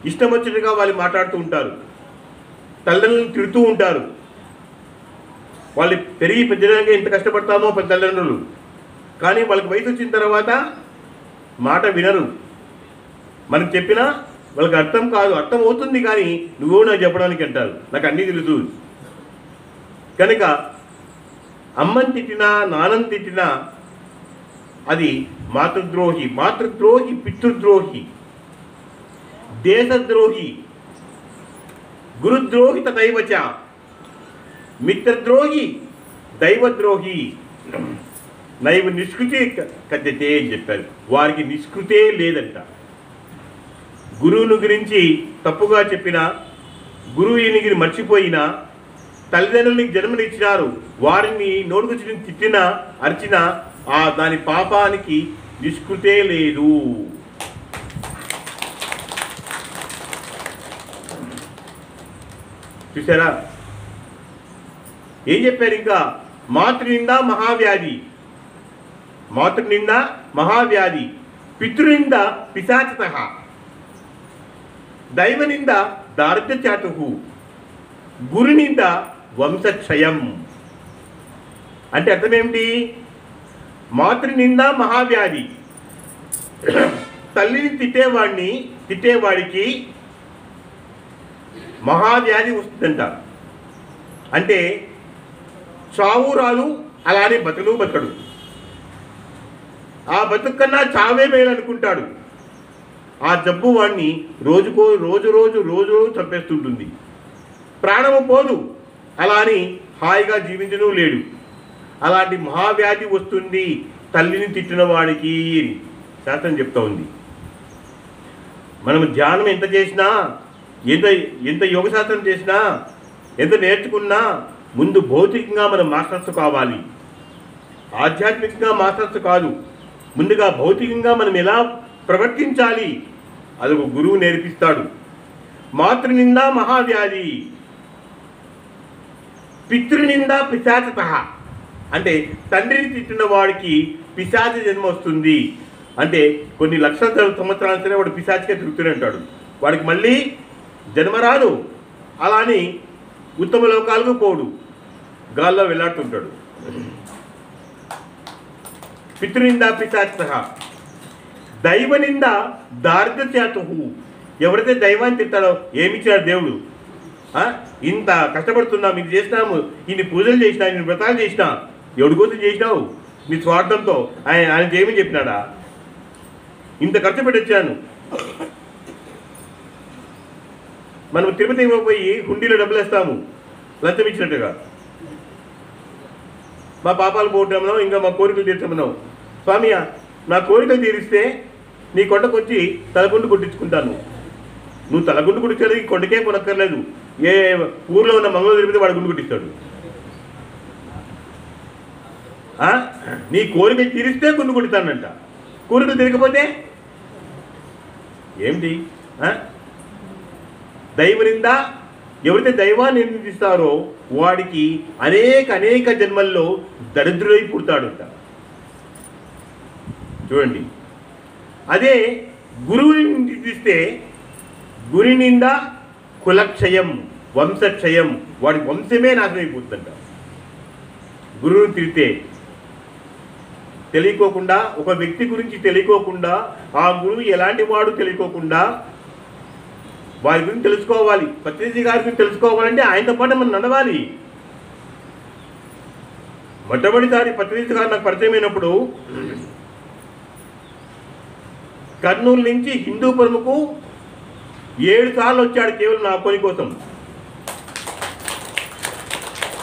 ఇష్టం వచ్చినట్టుగా వాళ్ళు మాట్లాడుతూ ఉంటారు, తల్లిదండ్రులను తిడుతూ ఉంటారు. వాళ్ళు పెరిగి పెద్దడానికి ఎంత కష్టపడతామో తల్లిదండ్రులు, కానీ వాళ్ళకి వయసు వచ్చిన తర్వాత మాట వినరు. మనం చెప్పినా వాళ్ళకి అర్థం కాదు, అర్థం అవుతుంది కానీ నువ్వు నాకు చెప్పడానికి అంటారు, నాకు అన్నీ తెలుసు. కనుక అమ్మని తిట్టినా నాన్నని తిట్టినా అది మాతృద్రోహి, మాతృద్రోహి పితృద్రోహి, దేశద్రోహి, గురుద్రోహి తథైవచ, మిత్రద్రోహి, దైవద్రోహి. నైవ నిష్కృతి కథ్యతే అని చెప్పారు. వారికి నిష్కృతే లేదంట. గురువుని గురించి తప్పుగా చెప్పిన, గురువు ఈయనకి మర్చిపోయినా, తల్లిదండ్రులకి జన్మనిచ్చినారు వారిని నోటుకొచ్చి తిట్టినా అర్చినా దాని పాపానికి నిష్కృతే లేదు. చూసారా ఏం చెప్పారు? ఇంకా మాతృనింద మహావ్యాధి, మాతృనింద మహావ్యాధి, పితృనింద పిశాచత, దైవనింద దారిద్ర్యచాతు, గురునింద వంశక్షయం. అంటే అర్థం ఏమిటి? మాతృనింద మహావ్యాధి, తల్లిని తిట్టేవాడికి మహావ్యాధి వస్తుందంట. అంటే చావు రాదు, అలానే బతకడు. ఆ బతుకు కన్నా చావే మేలు అనుకుంటాడు. ఆ జబ్బు వాడిని రోజు చంపేస్తుంటుంది. ప్రాణము పోదు, అలా అని హాయిగా జీవించను లేడు. అలాంటి మహావ్యాధి వస్తుంది తల్లిని తిట్టిన వాడికి శాస్త్రం చెప్తా ఉంది. మనం ధ్యానం ఎంత చేసినా, ఎంత యోగశాస్త్రం చేసినా, ఎంత నేర్చుకున్నా ముందు భౌతికంగా మనం మాస్టర్స్ కావాలి. ఆధ్యాత్మికంగా మాస్టర్స్ కాదు. ముందుగా భౌతికంగా మనం ఎలా ప్రవర్తించాలి అదొక గురువు నేర్పిస్తాడు. మాతృనింద మహావ్యాధి, పితృనింద పిశాచత. అంటే తండ్రిని తిట్టిన వాడికి పిశాచ జన్మ వస్తుంది. అంటే కొన్ని లక్షల సంవత్సరాల సరే వాడు పిశాచిగా తిరుగుతూనే ఉంటాడు. వాడికి మళ్ళీ జన్మ రాదు. అలా అని ఉత్తమ లోకాలకు పోడు, గాల్లో వెళ్ళాడుతుంటాడు. పితృనింద పిశాచత, దైవనింద దారిద్ర్యచాతు. ఎవరైతే దైవాన్ని తిట్టాడో ఏమిచ్చాడు దేవుడు? ఇంత కష్టపడుతున్నాం, ఇది చేసినాము, ఇన్ని పూజలు చేసినా, ఇన్ని వ్రతాలు చేసినా, ఎవడి కోసం చేసినావు? నీ స్వార్థంతో. ఆయన చేయమని చెప్పినాడా? ఇంత ఖర్చు పెట్టి వచ్చాను. మనం తిరుపతి పోయి హుండీలో డబ్బులు వేస్తాము లంచం ఇచ్చినట్టుగా. మా పాపాలు పోవటమన్నావు, ఇంకా మా కోరికలు తీర్చమన్నావు. స్వామి నా కోరికలు తీరిస్తే నీ కొండకు వచ్చి తలగుండు కొట్టించుకుంటాను. నువ్వు తలగుండు కొట్టించడానికి కొండకే కొనక్కర్లేదు. ఏ ఊర్లో ఉన్న మంగళ తిరిగితే వాడు గుండు కొట్టిస్తాడు. నీ కోరికలు తీరిస్తే గుండు కొట్టిస్తానంట. కోరికలు తిరగకపోతే ఏమిటి? దైవనింద, ఎవరైతే దైవాన్ని నిందిస్తారో వాడికి అనేక జన్మల్లో దరిద్రుడై పుడతాడంట. చూడండి, అదే గురువుని నిందిస్తే గురినింద కులక్షయం, వంశక్షయం, వాడి వంశమే నాశనం అయిపోతుందంట. గురువుని తిరిగితే తెలియకోకుండా, ఒక వ్యక్తి గురించి తెలియకోకుండా, ఆ గురువు ఎలాంటి వాడు తెలియకోకుండా వారి గురించి తెలుసుకోవాలి. పత్రిజీ గారి గురించి తెలుసుకోవాలంటే ఆయనతో పాటు మనం నడవాలి. మొట్టమొదటిసారి పత్రిజీ గారు నాకు పరిచయమైనప్పుడు కర్నూలు నుంచి హిందూపురంకు 7 సార్లు వచ్చాడు కేవలం నా పని కోసం.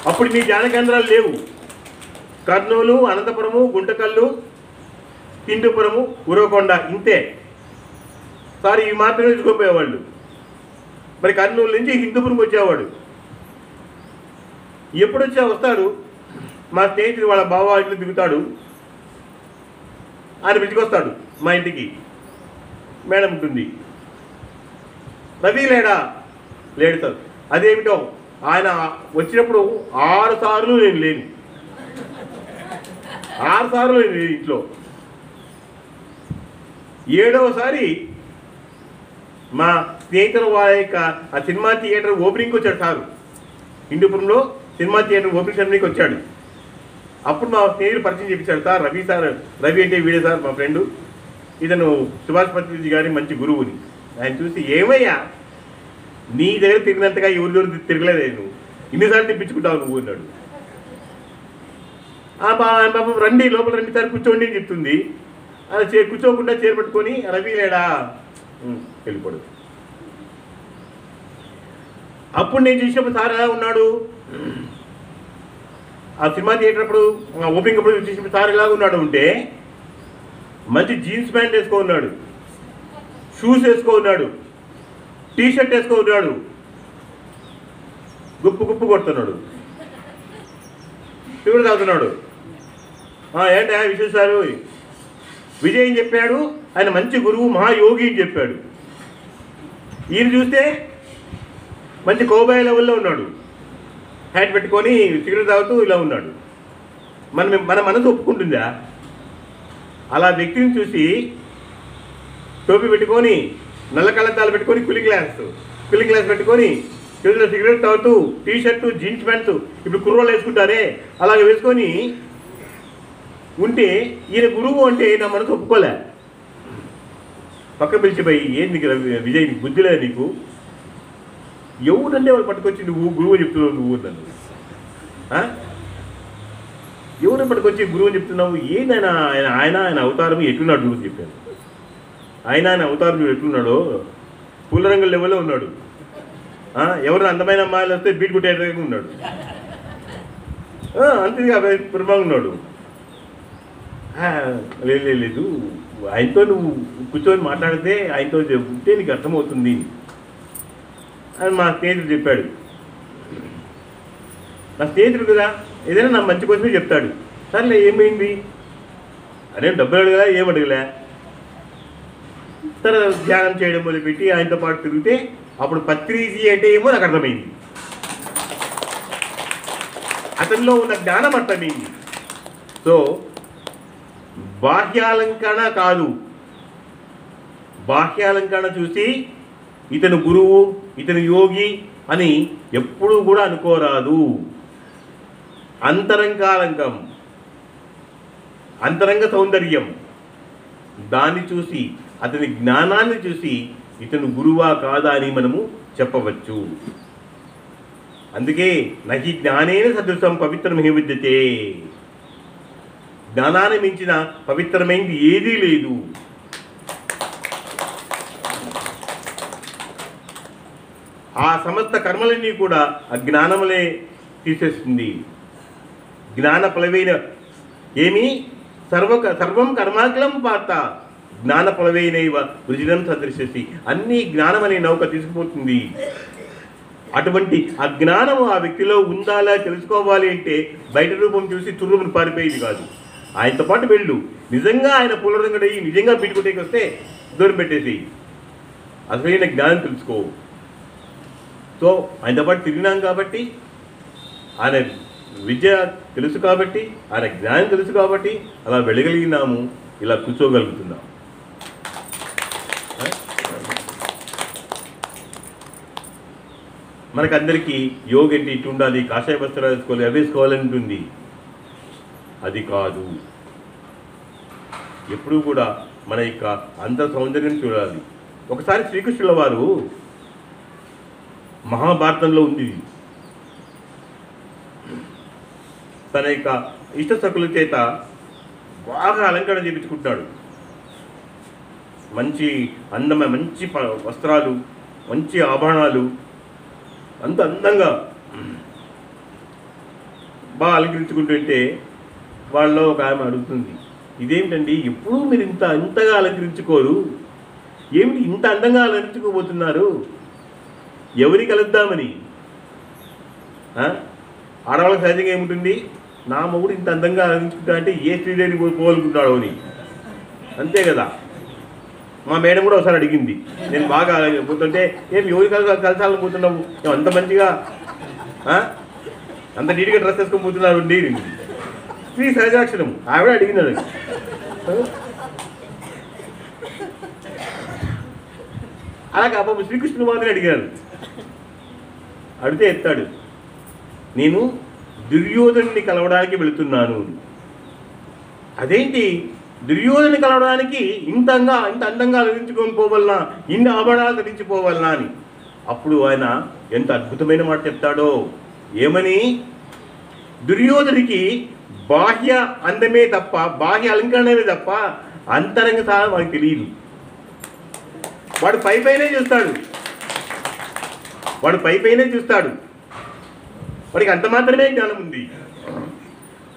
అప్పుడు మీ ధ్యాన కేంద్రాలు లేవు. కర్నూలు, అనంతపురము, గుంటకల్లు, హిందూపురము, ఉరవకొండ, ఇంతే. సార్ ఇవి మాత్రమే తీసుకుపోయేవాళ్ళు. మరి కర్నూలు నుంచి హిందూపురంకి వచ్చేవాడు. ఎప్పుడు వస్తాడు మా స్నేహితుడు వాళ్ళ బావ ఇంట్లో దిగుతాడు. ఆయన పిలుచుకొస్తాడు మా ఇంటికి. మేడం ఉంటుంది. రవి లేడా? లేడు సార్. అదేమిటో ఆయన వచ్చినప్పుడు 6 సార్లు నేను లేను. 6 సార్లు నేను ఇంట్లో. 7వసారి మా స్నేహితులు వాళ్ళ యొక్క ఆ సినిమా థియేటర్ ఓపెనింగ్కి వచ్చాడు సారు. హిందూపురంలో సినిమా థియేటర్ ఓపెనింగ్ సెరమనీకి వచ్చాడు. అప్పుడు మా స్నేహితులు పరిచయం చేయించాడు. సార్ రవి అంటే వీడే సార్ మా ఫ్రెండు, ఇతను సుభాష్ పత్రిజీ గారి మంచి గురువుని. ఆయన చూసి, ఏమయ్యా నీ దగ్గర తిరిగినంతగా ఎవరి తిరగలేదు, నువ్వు ఇన్నిసార్లు తిప్పించుకుంటావు నువ్వు అన్నాడు. పాపం రండి లోపల రండి సార్ కూర్చోండి అని చెప్తుంది. అలా కూర్చోకుండా చేరబట్టుకొని రవి లేడా వెళ్ళిపోడు. అప్పుడు నేను చూసినప్పుడు సార్ ఎలా ఉన్నాడు? ఆ సినిమా థియేటర్ ఓపెనింగ్ అప్పుడు చూసి సార్ ఇలాగ ఉన్నాడు ఉంటే మంచి జీన్స్ ప్యాంట్ వేసుకో ఉన్నాడు, షూస్ వేసుకో ఉన్నాడు, టీ షర్ట్ వేసుకో ఉన్నాడు, గుప్పు గుప్పు కొడుతున్నాడు, సిగరెట్ తాగుతున్నాడు. ఏంటి విశేషాలు? విజయ్ అని చెప్పాడు, ఆయన మంచి గురువు మహాయోగి అని చెప్పాడు. ఈయన చూస్తే మంచి కోబాయ్ లెవెల్లో ఉన్నాడు, హ్యాట్ పెట్టుకొని సిగరెట్ తాగుతూ ఇలా ఉన్నాడు. మన మనసు ఒప్పుకుంటుందా? అలా వ్యక్తిని చూసి టోపీ పెట్టుకొని నల్ల కళ్ళద్దాలు పెట్టుకొని కూలింగ్ గ్లాస్ పెట్టుకొని చేతిలో సిగరెట్ తాగుతూ టీ షర్టు జీన్స్ ప్యాంటు ఇప్పుడు కుర్రోళ్ళు వేసుకుంటారే అలాగే వేసుకొని ఉంటే ఈయన గురువు అంటే నా మనసు ఒప్పుకోలే. పక్క పిలిచిపోయి ఏం నీకు విజయ్ నీకు బుద్ధి లేదు నీకు? ఎవరంటే వాళ్ళు పట్టుకొచ్చి నువ్వు గురువు చెప్తున్నావు, నువ్వు నన్ను ఎవరిని పట్టుకొచ్చి గురువు అని చెప్తున్నావు? ఏందైనా ఆయన అవతారం ఎట్లున్నాడు గురువు చెప్పాను. ఆయన అవతారం ఎట్లున్నాడో పూల రంగుల లెవెల్లో ఉన్నాడు. ఎవరైనా అందమైన అమ్మాయిలు వస్తే బీట్ కొట్టేటగా ఉన్నాడు, అంతేగా ప్రమాణం ఉన్నాడు. లేదు ఆయనతో నువ్వు కూర్చొని మాట్లాడితే ఆయనతో చెప్తే నీకు అర్థమవుతుంది అని మా స్నేహితుడు చెప్పాడు. నా స్నేహితుడు కదా, ఏదైనా నా మంచి కోసమే చెప్తాడు. సర్లే ఏమైంది అదే డబ్బులు అడగలే, ఏం అడగలే. తర్వాత ధ్యానం చేయడం మొదలుపెట్టి ఆయనతో పాటు తిరిగితే అప్పుడు పత్రిజీ అంటే ఏమో నాకు అర్థమైంది, అతనిలో ఉన్న జ్ఞానం అర్థమైంది. సో బాహ్యాలంకరణ కాదు, బాహ్యాలంకరణ చూసి ఇతను గురువు ఇతను యోగి అని ఎప్పుడూ కూడా అనుకోరాదు. అంతరంగాలంకం, అంతరంగ సౌందర్యం, దాన్ని చూసి అతని జ్ఞానాన్ని చూసి ఇతను గురువా కాదా అని మనము చెప్పవచ్చు. అందుకే నహి జ్ఞానేన సదృశం పవిత్రమే విద్యతే, జ్ఞానాన్ని మించిన పవిత్రమైంది ఏదీ లేదు. ఆ సమస్త కర్మలన్నీ కూడా అజ్ఞానములే తీసేస్తుంది. జ్ఞాన ఫలవైన ఏమి సర్వం కర్మాకలం పాత జ్ఞాన ఫలవైనవ వృజినం సదృశ్యసి, అన్నీ జ్ఞానం అనే నౌక తీసుకుపోతుంది. అటువంటి అజ్ఞానము ఆ వ్యక్తిలో ఉండాలా తెలుసుకోవాలి అంటే బయట రూపం చూసి తుర్రుమును పారిపోయేది కాదు. ఆయనతో పాటు వెళ్ళు, నిజంగా ఆయన పూలరంగడయ్యి నిజంగా పీటుకుంటేకి వస్తే దూరం పెట్టేసి అసలైన జ్ఞానం తెలుసుకో. సో ఆయనతో పాటు తిరిగినాం కాబట్టి, ఆయన విద్య తెలుసు కాబట్టి, ఆయన జ్ఞానం తెలుసు కాబట్టి అలా వెళ్ళగలిగినాము, ఇలా కూర్చోగలుగుతున్నాం. మనకందరికీ యోగ అంటే ఇటు ఉండాలి, కాషాయ వస్త్రాలు వేసుకోవాలి, అవి వేసుకోవాలని ఉంటుంది. అది కాదు. ఎప్పుడూ కూడా మన యొక్క అంత సౌందర్యం చూడాలి. ఒకసారి శ్రీకృష్ణుల వారు మహాభారతంలో ఉంది, తన యొక్క ఇష్ట సఖుల చేత బాగా అలంకరణ చేయించుకుంటాడు. మంచి అందమైన మంచి వస్త్రాలు, మంచి ఆభరణాలు, అంత అందంగా బాగా అలంకరించుకుంటుంటే వాళ్ళలో ఒక ఆమె అడుగుతుంది, ఇదేమిటండి ఎప్పుడూ మీరు ఇంతగా అలంకరించుకోరు, ఏమిటి ఇంత అందంగా అలంకరించుకోబోతున్నారు, ఎవరికి కలుద్దామని? ఆడవాళ్ళకి సహజంగా ఏముంటుంది, నా మొగుడు ఇంత అందంగా అలంకరించుకుంటా అంటే ఏ స్త్రీదేవి పోగొలుకుంటాడు అని, అంతే కదా. మా మేడం కూడా ఒకసారి అడిగింది, నేను బాగా పోతుంటే ఏం ఎవరి కలసాలని పోతున్నావు, అంత మంచిగా అంత నీట్గా డ్రెస్ వేసుకొని పోతున్నారు అండి. స్త్రీ సహజాక్షరం ఆవిడ అడిగినాడు. అలా పాపం శ్రీకృష్ణుడు మాత్రమే అడిగాడు. అడిగితే ఎత్తాడు, నేను దుర్యోధనుని కలవడానికి వెళుతున్నాను. అదేంటి దుర్యోధను కలవడానికి ఇంత అందంగా ధరించుకొని పోవాలనా, ఇన్ని ఆభరణాలు ధరించిపోవాలనా అని. అప్పుడు ఆయన ఎంత అద్భుతమైన మాట చెప్తాడో. ఏమని? దుర్యోధనికి బాహ్య అందమే తప్ప, బాహ్య అలంకరణమే తప్ప అంతరంగ సాధన వాడికి తెలియదు. వాడు పైపైనే చూస్తాడు, వాడికి అంత మాత్రమే జ్ఞానం ఉంది.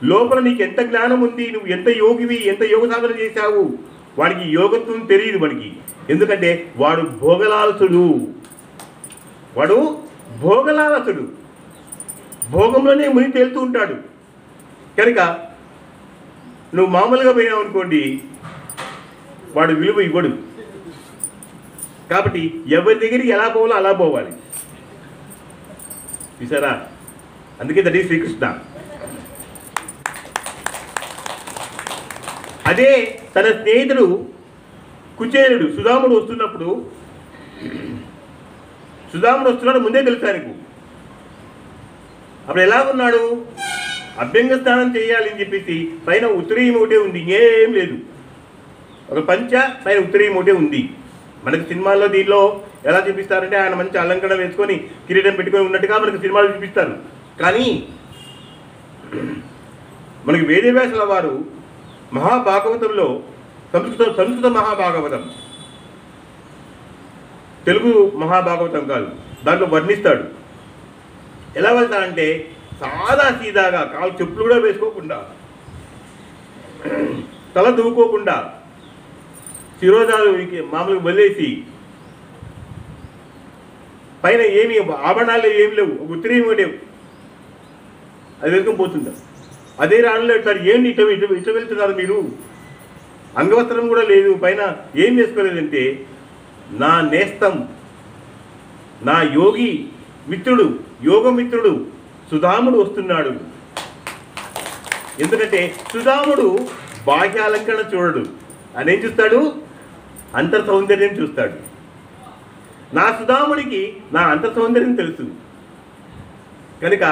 లోపల నీకు ఎంత జ్ఞానం ఉంది, నువ్వు ఎంత యోగివి, ఎంత యోగ సాధన చేశావు, వాడికి యోగత్వం తెలియదు మనకి. ఎందుకంటే వాడు భోగలాలసుడు, వాడు భోగలాలసుడు, భోగంలోనే ముని తేలుతూ ఉంటాడు. కనుక నువ్వు మామూలుగా పోయినావు అనుకోండి, వాడు విలువ ఇవ్వడు. కాబట్టి ఎవరి దగ్గరికి ఎలా పోవాలో అలా పోవాలి. చూసారా? అందుకే దట్ ఈజ్ శ్రీకృష్ణ. అదే తన స్నేహితుడు కుచేలుడు సుధాముడు వస్తున్నప్పుడు, సుధాముడు వస్తున్నాడు ముందే తెలుసా నీకు. అప్పుడు ఎలా ఉన్నాడు? అభ్యంగ స్నానం చేయాలని చెప్పేసి పైన ఉత్తరీయం ఒకటే ఉంది, ఇంకేం లేదు. ఒక పంచ పైన ఉత్తరీయం ఒకటే ఉంది. మనకి సినిమాల్లో దీనిలో ఎలా చూపిస్తారంటే ఆయన మంచి అలంకరణ వేసుకొని కిరీటం పెట్టుకొని ఉన్నట్టుగా మనకి సినిమాలు చూపిస్తారు. కానీ మనకి వేదవ్యాసుల వారు మహాభాగవతంలో, సంస్కృత మహాభాగవతం, తెలుగు మహాభాగవతం కాదు, దాంట్లో వర్ణిస్తాడు. ఎలా వెళ్తాడంటే సాదా సీదాగా, కాలు చెప్పులు కూడా వేసుకోకుండా, తల దువ్వుకోకుండా, శిరోజాలు మామూలుగా వదిలేసి, పైన ఏమి ఆభరణాలు ఏమి లేవు, ఉత్తరీయం లేవు, అది వేసుకొని పోతుంటారు. అదే రాళ్ళలో ఇట్లా ఏంటి ఇట్లా వెళ్తున్నారు మీరు, అంగవస్త్రం కూడా లేదు, పైన ఏం వేసుకోలేదంటే నా నేస్తం, నా యోగి మిత్రుడు, యోగమిత్రుడు సుధాముడు వస్తున్నాడు. ఎందుకంటే సుధాముడు బాహ్య అలంకరణ చూడడు, అని ఏం చూస్తాడు? అంతర్ సౌందర్యం చూస్తాడు. నా సుధాముడికి నా అంతర్ సౌందర్యం తెలుసు కనుక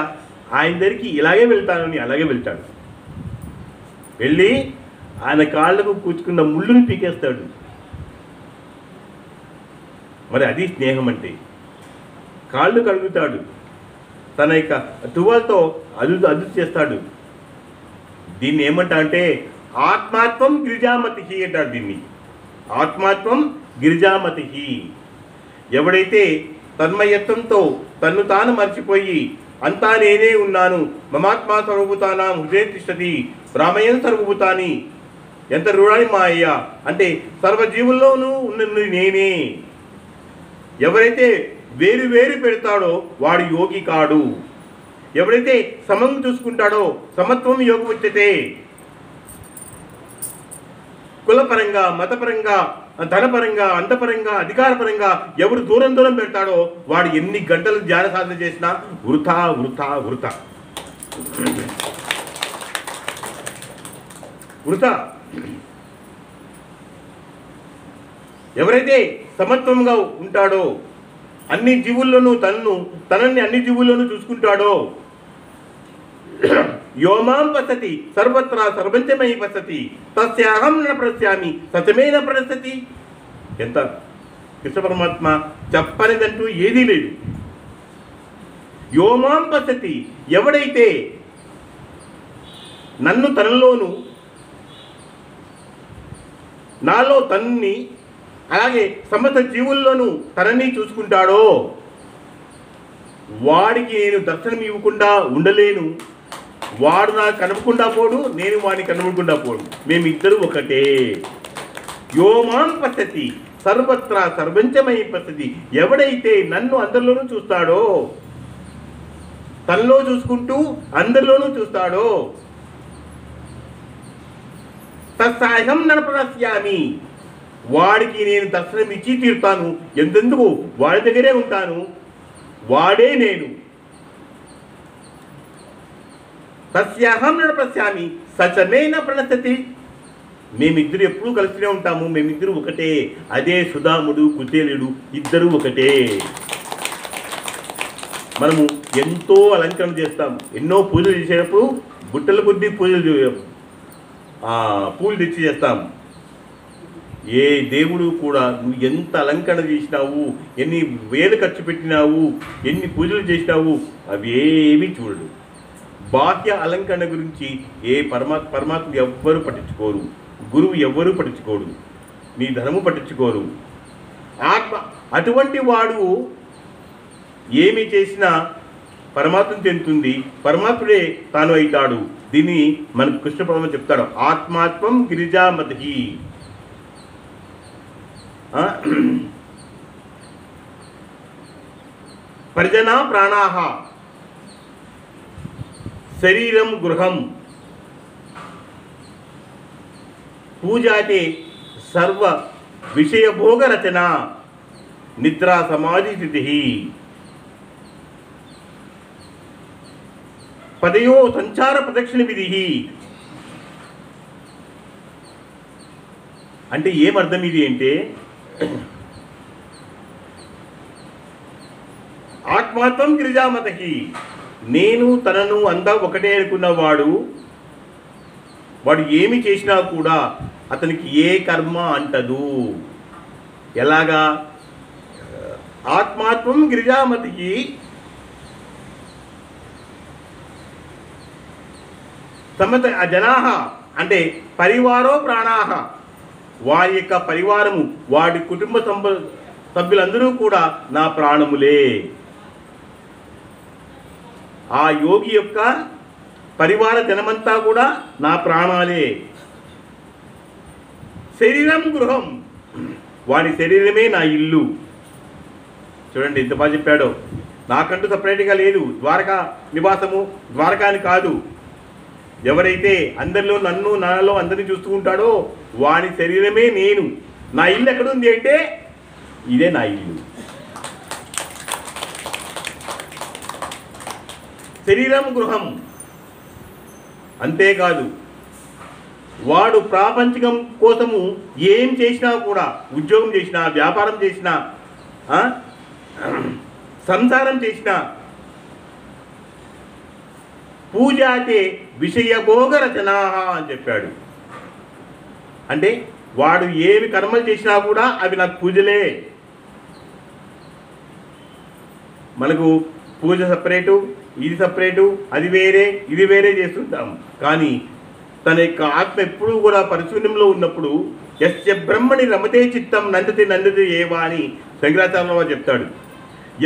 ఆయన దగ్గరికి ఇలాగే వెళ్తానని అలాగే వెళ్తాడు. వెళ్ళి ఆయన కాళ్ళకు కూర్చుకున్న ముళ్ళుని పీకేస్తాడు. మరి అది స్నేహం అంటే. కాళ్ళు కడుగుతాడు, తన యొక్క తువ్వాలతో అదుపు చేస్తాడు. దీన్ని ఏమంటా అంటే ఆత్మాత్వం గిరిజామతి అంటాడు. దీన్ని ఆత్మాత్వం గిరిజామతి. ఎవడైతే తన్మయత్వంతో తన్ను తాను మర్చిపోయి అంతా నేనే ఉన్నాను, మమాత్మా సర్వభూతానాం హృదయ తిష్టతి రామయ్యన్ సర్వభూతాని, ఎంత రుణాన్ని మా అయ్య అంటే సర్వజీవుల్లోనూ ఉన్నది నేనే. ఎవరైతే వేరు వేరు పెడతాడో వాడు యోగి కాడు. ఎవరైతే సమం చూసుకుంటాడో సమత్వం యోగి వచ్చేతే. కులపరంగా, మతపరంగా, ధనపరంగా, అంతపరంగా, అధికారపరంగా ఎవరు దూరం దూరం పెడతాడో వాడు ఎన్ని గంటలు ధ్యాన సాధన చేసినా వృథా వృథా వృథా వృథా. ఎవరైతే సమత్వంగా ఉంటాడో, అన్ని జీవుల్లోనూ తనని అన్ని జీవుల్లోనూ చూసుకుంటాడో, యోమాం పసతి సర్వత్రా సర్వంచమై పసతి తస్యాహం న ప్రస్యామి సతమేన ప్రసతి. ఎంత కృష్ణ పరమాత్మ చెప్పనిదంటూ ఏదీ లేదు. యోమాం పసతి, ఎవడైతే నన్ను తనలోను నాలో తనని అలాగే సమస్త జీవుల్లోనూ తనని చూసుకుంటాడో వాడికి నేను దర్శనం ఇవ్వకుండా ఉండలేను. వాడు నాకు కనపకుండా పోడు, నేను వాడిని కనపడకుండా పోడు, మేమిద్దరూ ఒకటే. యోమాం పసతి సర్వత్రా సర్వంచమై పసతి. ఎవడైతే నన్ను అందరిలోనూ చూస్తాడో, తనలో చూసుకుంటూ అందరిలోనూ చూస్తాడో, తస్సాహం నరపరస్యామి, వాడికి నేను దర్శనం ఇచ్చి తీరుతాను. ఎంతెందుకు వాడి దగ్గరే ఉంటాను, వాడే నేను. తస్యాహం నరపస్యామి సచమేన ప్రణశ్యతి. మేమిద్దరు ఎప్పుడూ కలిసినే ఉంటాము, మేమిద్దరు ఒకటే. అదే సుధాముడు కుచేలుడు ఇద్దరు ఒకటే. మనము ఎంతో అలంకరణ చేస్తాం, ఎన్నో పూజలు చేసేటప్పుడు బుట్టల కొద్దీ పూలు తెచ్చి చేస్తాం. ఏ దేవుడు కూడా నువ్వు ఎంత అలంకరణ చేసినావు, ఎన్ని వేలు ఖర్చు పెట్టినావు, ఎన్ని పూజలు చేసినావు అవి ఏమీ చూడడు. బాహ్య అలంకరణ గురించి ఏ పరమాత్మ ఎవ్వరూ పట్టించుకోరు, గురువు ఎవ్వరూ పట్టించుకోడు, నీ ధనము పట్టించుకోరు. ఆత్మ అటువంటి వాడు ఏమి చేసినా పరమాత్మ చెందుతుంది, పరమాత్ముడే తాను అవుతాడు. దీన్ని మనకు కృష్ణ పరమాత్మ చెప్తాడు. ఆత్మాత్మం గిరిజామతి. పరిజనా ప్రాణాహ శరీరం గృహం పూజాతే సర్వ విషయభోగ రచన నిద్రా సమాధి స్థితి పదయో సంచార ప్రదక్షిణ విధి. అంటే ఏమర్థం ఇది అంటే, ఆత్మాత్మం గిరిజామతకి, నేను తనను అందా ఒకటే అనుకున్నవాడు వాడు ఏమి చేసినా కూడా అతనికి ఏ కర్మ అంటదు. ఎలాగా? ఆత్మాత్మం గిరిజామతికి సమత జనాహ అంటే పరివారో ప్రాణాహ, వారి యొక్క పరివారము, వాడి కుటుంబ సభ్యులందరూ కూడా నా ప్రాణములే. ఆ యోగి యొక్క పరివార జనమంతా కూడా నా ప్రాణాలే. శరీరం గృహం, వాడి శరీరమే నా ఇల్లు. చూడండి ఎంత బాగా చెప్పాడో. నాకంటూ సపరేట్గా లేదు ద్వారకా నివాసము, ద్వారకాని కాదు. ఎవరైతే అందరిలో నన్ను నాలో అందరినీ చూస్తూ ఉంటాడో వాని శరీరమే నేను. నా ఇల్లు ఎక్కడుంది అంటే ఇదే నా ఇల్లు. శరీరం గృహం. అంతేకాదు వాడు ప్రాపంచికం కోసము ఏం చేసినా కూడా, ఉద్యోగం చేసినా, వ్యాపారం చేసినా, సంసారం చేసినా, పూజాతే విషయభోగ రచనా అని చెప్పాడు. అంటే వాడు ఏమి కర్మలు చేసినా కూడా అవి నాకు పూజలే. మనకు పూజ సపరేటు, ఇది సపరేటు, అది వేరే, ఇది వేరే చేస్తుంటాం. కానీ తన యొక్క ఆత్మ ఎప్పుడూ కూడా పరిశూన్యంలో ఉన్నప్పుడు యస్య బ్రహ్మణి రమతే చిత్తం నందతి నందతి ఏవా అని శంకరాచార్య చెప్తాడు.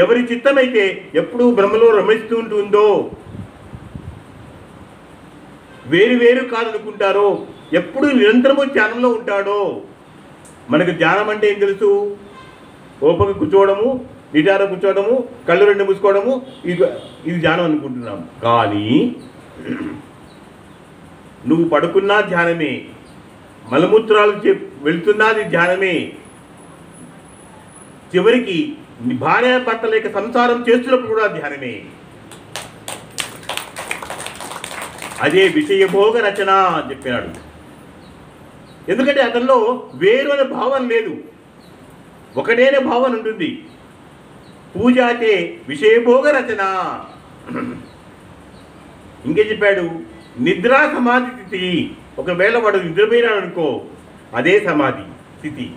ఎవరి చిత్తమైతే ఎప్పుడూ బ్రహ్మలో రమిస్తూ ఉంటుందో, వేరు వేరు కాదనుకుంటారో, ఎప్పుడు నిరంతరము ధ్యానంలో ఉంటాడో. మనకు ధ్యానం అంటే ఏం తెలుసు? ఓపక కూర్చోవడము, నిటార కూర్చోవడము, కళ్ళు రెండు మూసుకోవడము, ఇది ధ్యానం అనుకుంటున్నాం. కానీ నువ్వు పడుకున్నా ధ్యానమే, మలమూత్రాలు వెళుతున్నది ధ్యానమే, చివరికి భార్య భర్తల యొక్క సంసారం చేస్తున్నప్పుడు కూడా ధ్యానమే. అదే విషయభోగ రచన అని చెప్పినాడు. ఎందుకంటే అతనిలో వేరు అనే భావన లేదు, ఒకటేనే భావన ఉంటుంది. పూజ అంటే విషయభోగ రచన. ఇంకే చెప్పాడు, నిద్రా సమాధి స్థితి. ఒకవేళ వాడు నిద్రపోయినాడు అనుకో, అదే సమాధి స్థితి.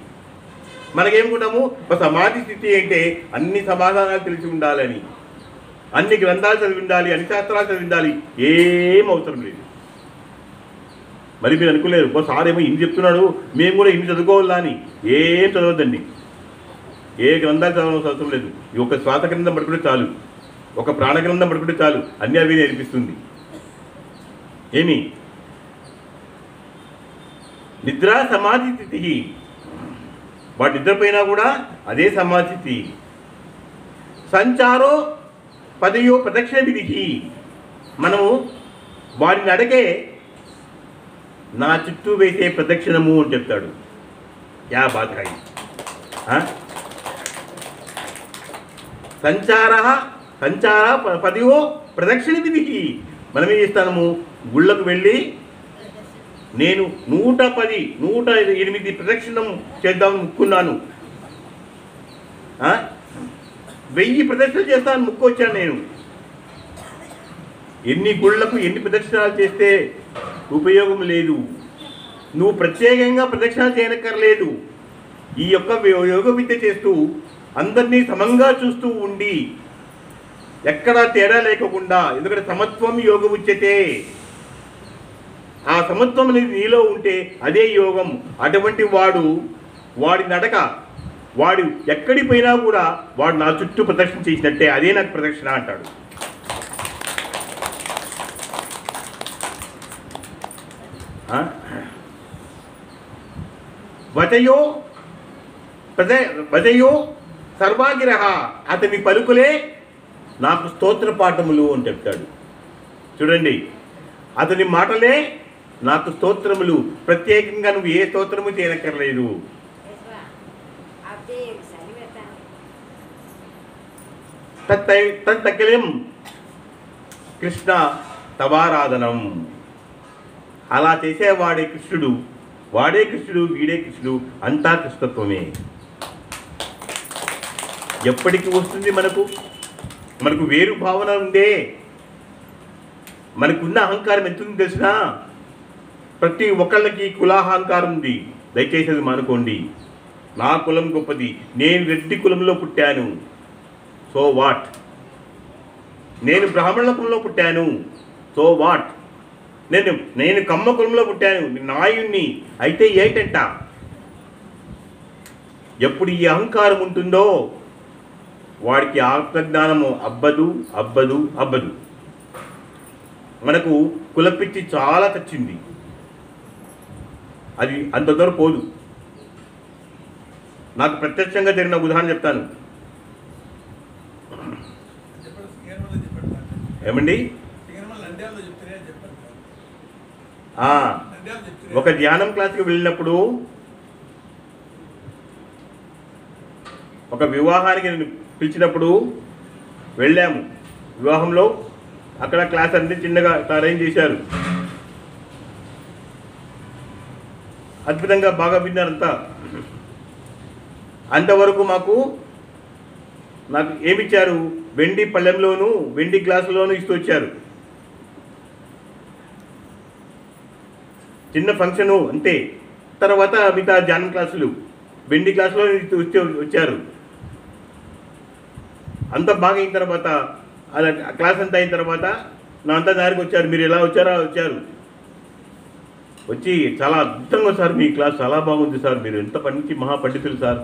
మనకేమనుకుంటాము, ఒక సమాధి స్థితి అంటే అన్ని సమాధానాలు తెలిసి ఉండాలని, అన్ని గ్రంథాలు చదివి ఉండాలి, అన్ని శాస్త్రాలు చదివి ఉండాలి. ఏం అవసరం లేదు. మరి మీరు అనుకోలేరు, సార్ ఏమో ఇన్ని చెప్తున్నాడు, మేము కూడా ఇన్ని చదువుకోవాలా అని. ఏం చదవద్దండి, ఏ గ్రంథాలు చదవాల్సిన అవసరం లేదు. ఈ ఒక శ్వాస గ్రంథం పడుకుంటే చాలు, ఒక ప్రాణ గ్రంథం పడుకుంటే చాలు, అన్ని అవి నేర్పిస్తుంది. ఏమి నిద్రా సమాధి స్థితి. వాడు నిద్రపోయినా కూడా అదే సమాధి స్థితి. సంచారో పదయో ప్రదక్షిణ విధికి. మనము వాడిని అడిగే నా చుట్టూ వేసే ప్రదక్షిణము అని చెప్తాడు. యా బాధాయి సంచార పదయో ప్రదక్షిణ విధికి. మనం ఏం చేస్తాము, గుళ్ళకు వెళ్ళి నేను 110, 108 ప్రదక్షిణం చేద్దామని ముక్కున్నాను, 1000 ప్రదక్షిణలు చేస్తాను ముక్కొచ్చాను నేను. ఎన్ని గుళ్ళకు ఎన్ని ప్రదక్షిణాలు చేస్తే ఉపయోగం లేదు. నువ్వు ప్రత్యేకంగా ప్రదక్షిణాలు చేయనక్కర్లేదు. ఈ యొక్క యోగ విద్య చేస్తూ అందరినీ సమంగా చూస్తూ ఉండి ఎక్కడా తేడా లేకుండా, ఎందుకంటే సమత్వం యోగ ఉచ్యతే. ఆ సమత్వం అనేది నీలో ఉంటే అదే యోగం. అటువంటి వాడి నడక, వాడు ఎక్కడికి పోయినా కూడా వాడు నా చుట్టూ ప్రదక్షిణ చేసినట్టే, అదే నాకు ప్రదక్షిణ అంటాడు. వచయో వచయో సర్వాగిరహ, అతని పలుకులే నాకు స్తోత్ర పాఠములు అని చెప్తాడు. చూడండి, అతని మాటలే నాకు స్తోత్రములు. ప్రత్యేకంగా నువ్వు ఏ స్తోత్రము చేయనక్కర్లేదు. తత్తకిలం కృష్ణ తవారాధనం. అలా చేసేవాడే కృష్ణుడు, వాడే కృష్ణుడు, వీడే కృష్ణుడు, అంతా కృష్ణత్వమే. ఎప్పటికి వస్తుంది మనకు వేరు భావన ఉందే. మనకున్న అహంకారం ఎంత ఉంది తెలిసినా? ప్రతి ఒక్కళ్ళకి కులాహంకారం ఉంది. దయచేసి అది మానుకోండి. నా కులం గొప్పది, నేను రెడ్డి కులంలో పుట్టాను, సో వాట్. నేను బ్రాహ్మణుల కులంలో పుట్టాను, సో వాట్. నేను కమ్మ కులంలో పుట్టాను, నాయుణ్ణి, అయితే ఏంటంట. ఎప్పుడు ఈ అహంకారం ఉంటుందో వాడికి ఆత్మజ్ఞానము అబ్బదు. మనకు కులపిచ్చి చాలా తెచ్చింది, అది అంత దూరం పోదు. నాకు ప్రత్యక్షంగా జరిగిన ఉదాహరణ చెప్తాను. ఏమండి, ఒక ధ్యానం క్లాస్కి వెళ్ళినప్పుడు ఒక వివాహానికి పిలిచినప్పుడు వెళ్ళాము. వివాహంలో అక్కడ క్లాస్ అన్ని చిన్నగా అరేంజ్ చేశారు. అద్భుతంగా బాగా విన్నారంతా. అంతవరకు నాకు ఏమిచ్చారు? వెండి పళ్ళెంలోనూ వెండి గ్లాసులోనూ ఇస్తూ వచ్చారు. చిన్న ఫంక్షను అంతే. తర్వాత మిగతా ధ్యానం క్లాసులు వెండి గ్లాసులో వచ్చారు. అంత బాగా అయిన తర్వాత అలా క్లాస్ అంతా అయిన తర్వాత నా అంతా దారికి వచ్చారు. మీరు ఎలా వచ్చారు. వచ్చి చాలా అద్భుతంగా సార్, మీ క్లాస్ చాలా బాగుంది సార్, మీరు ఎంత పండించి మహాపండితులు సార్,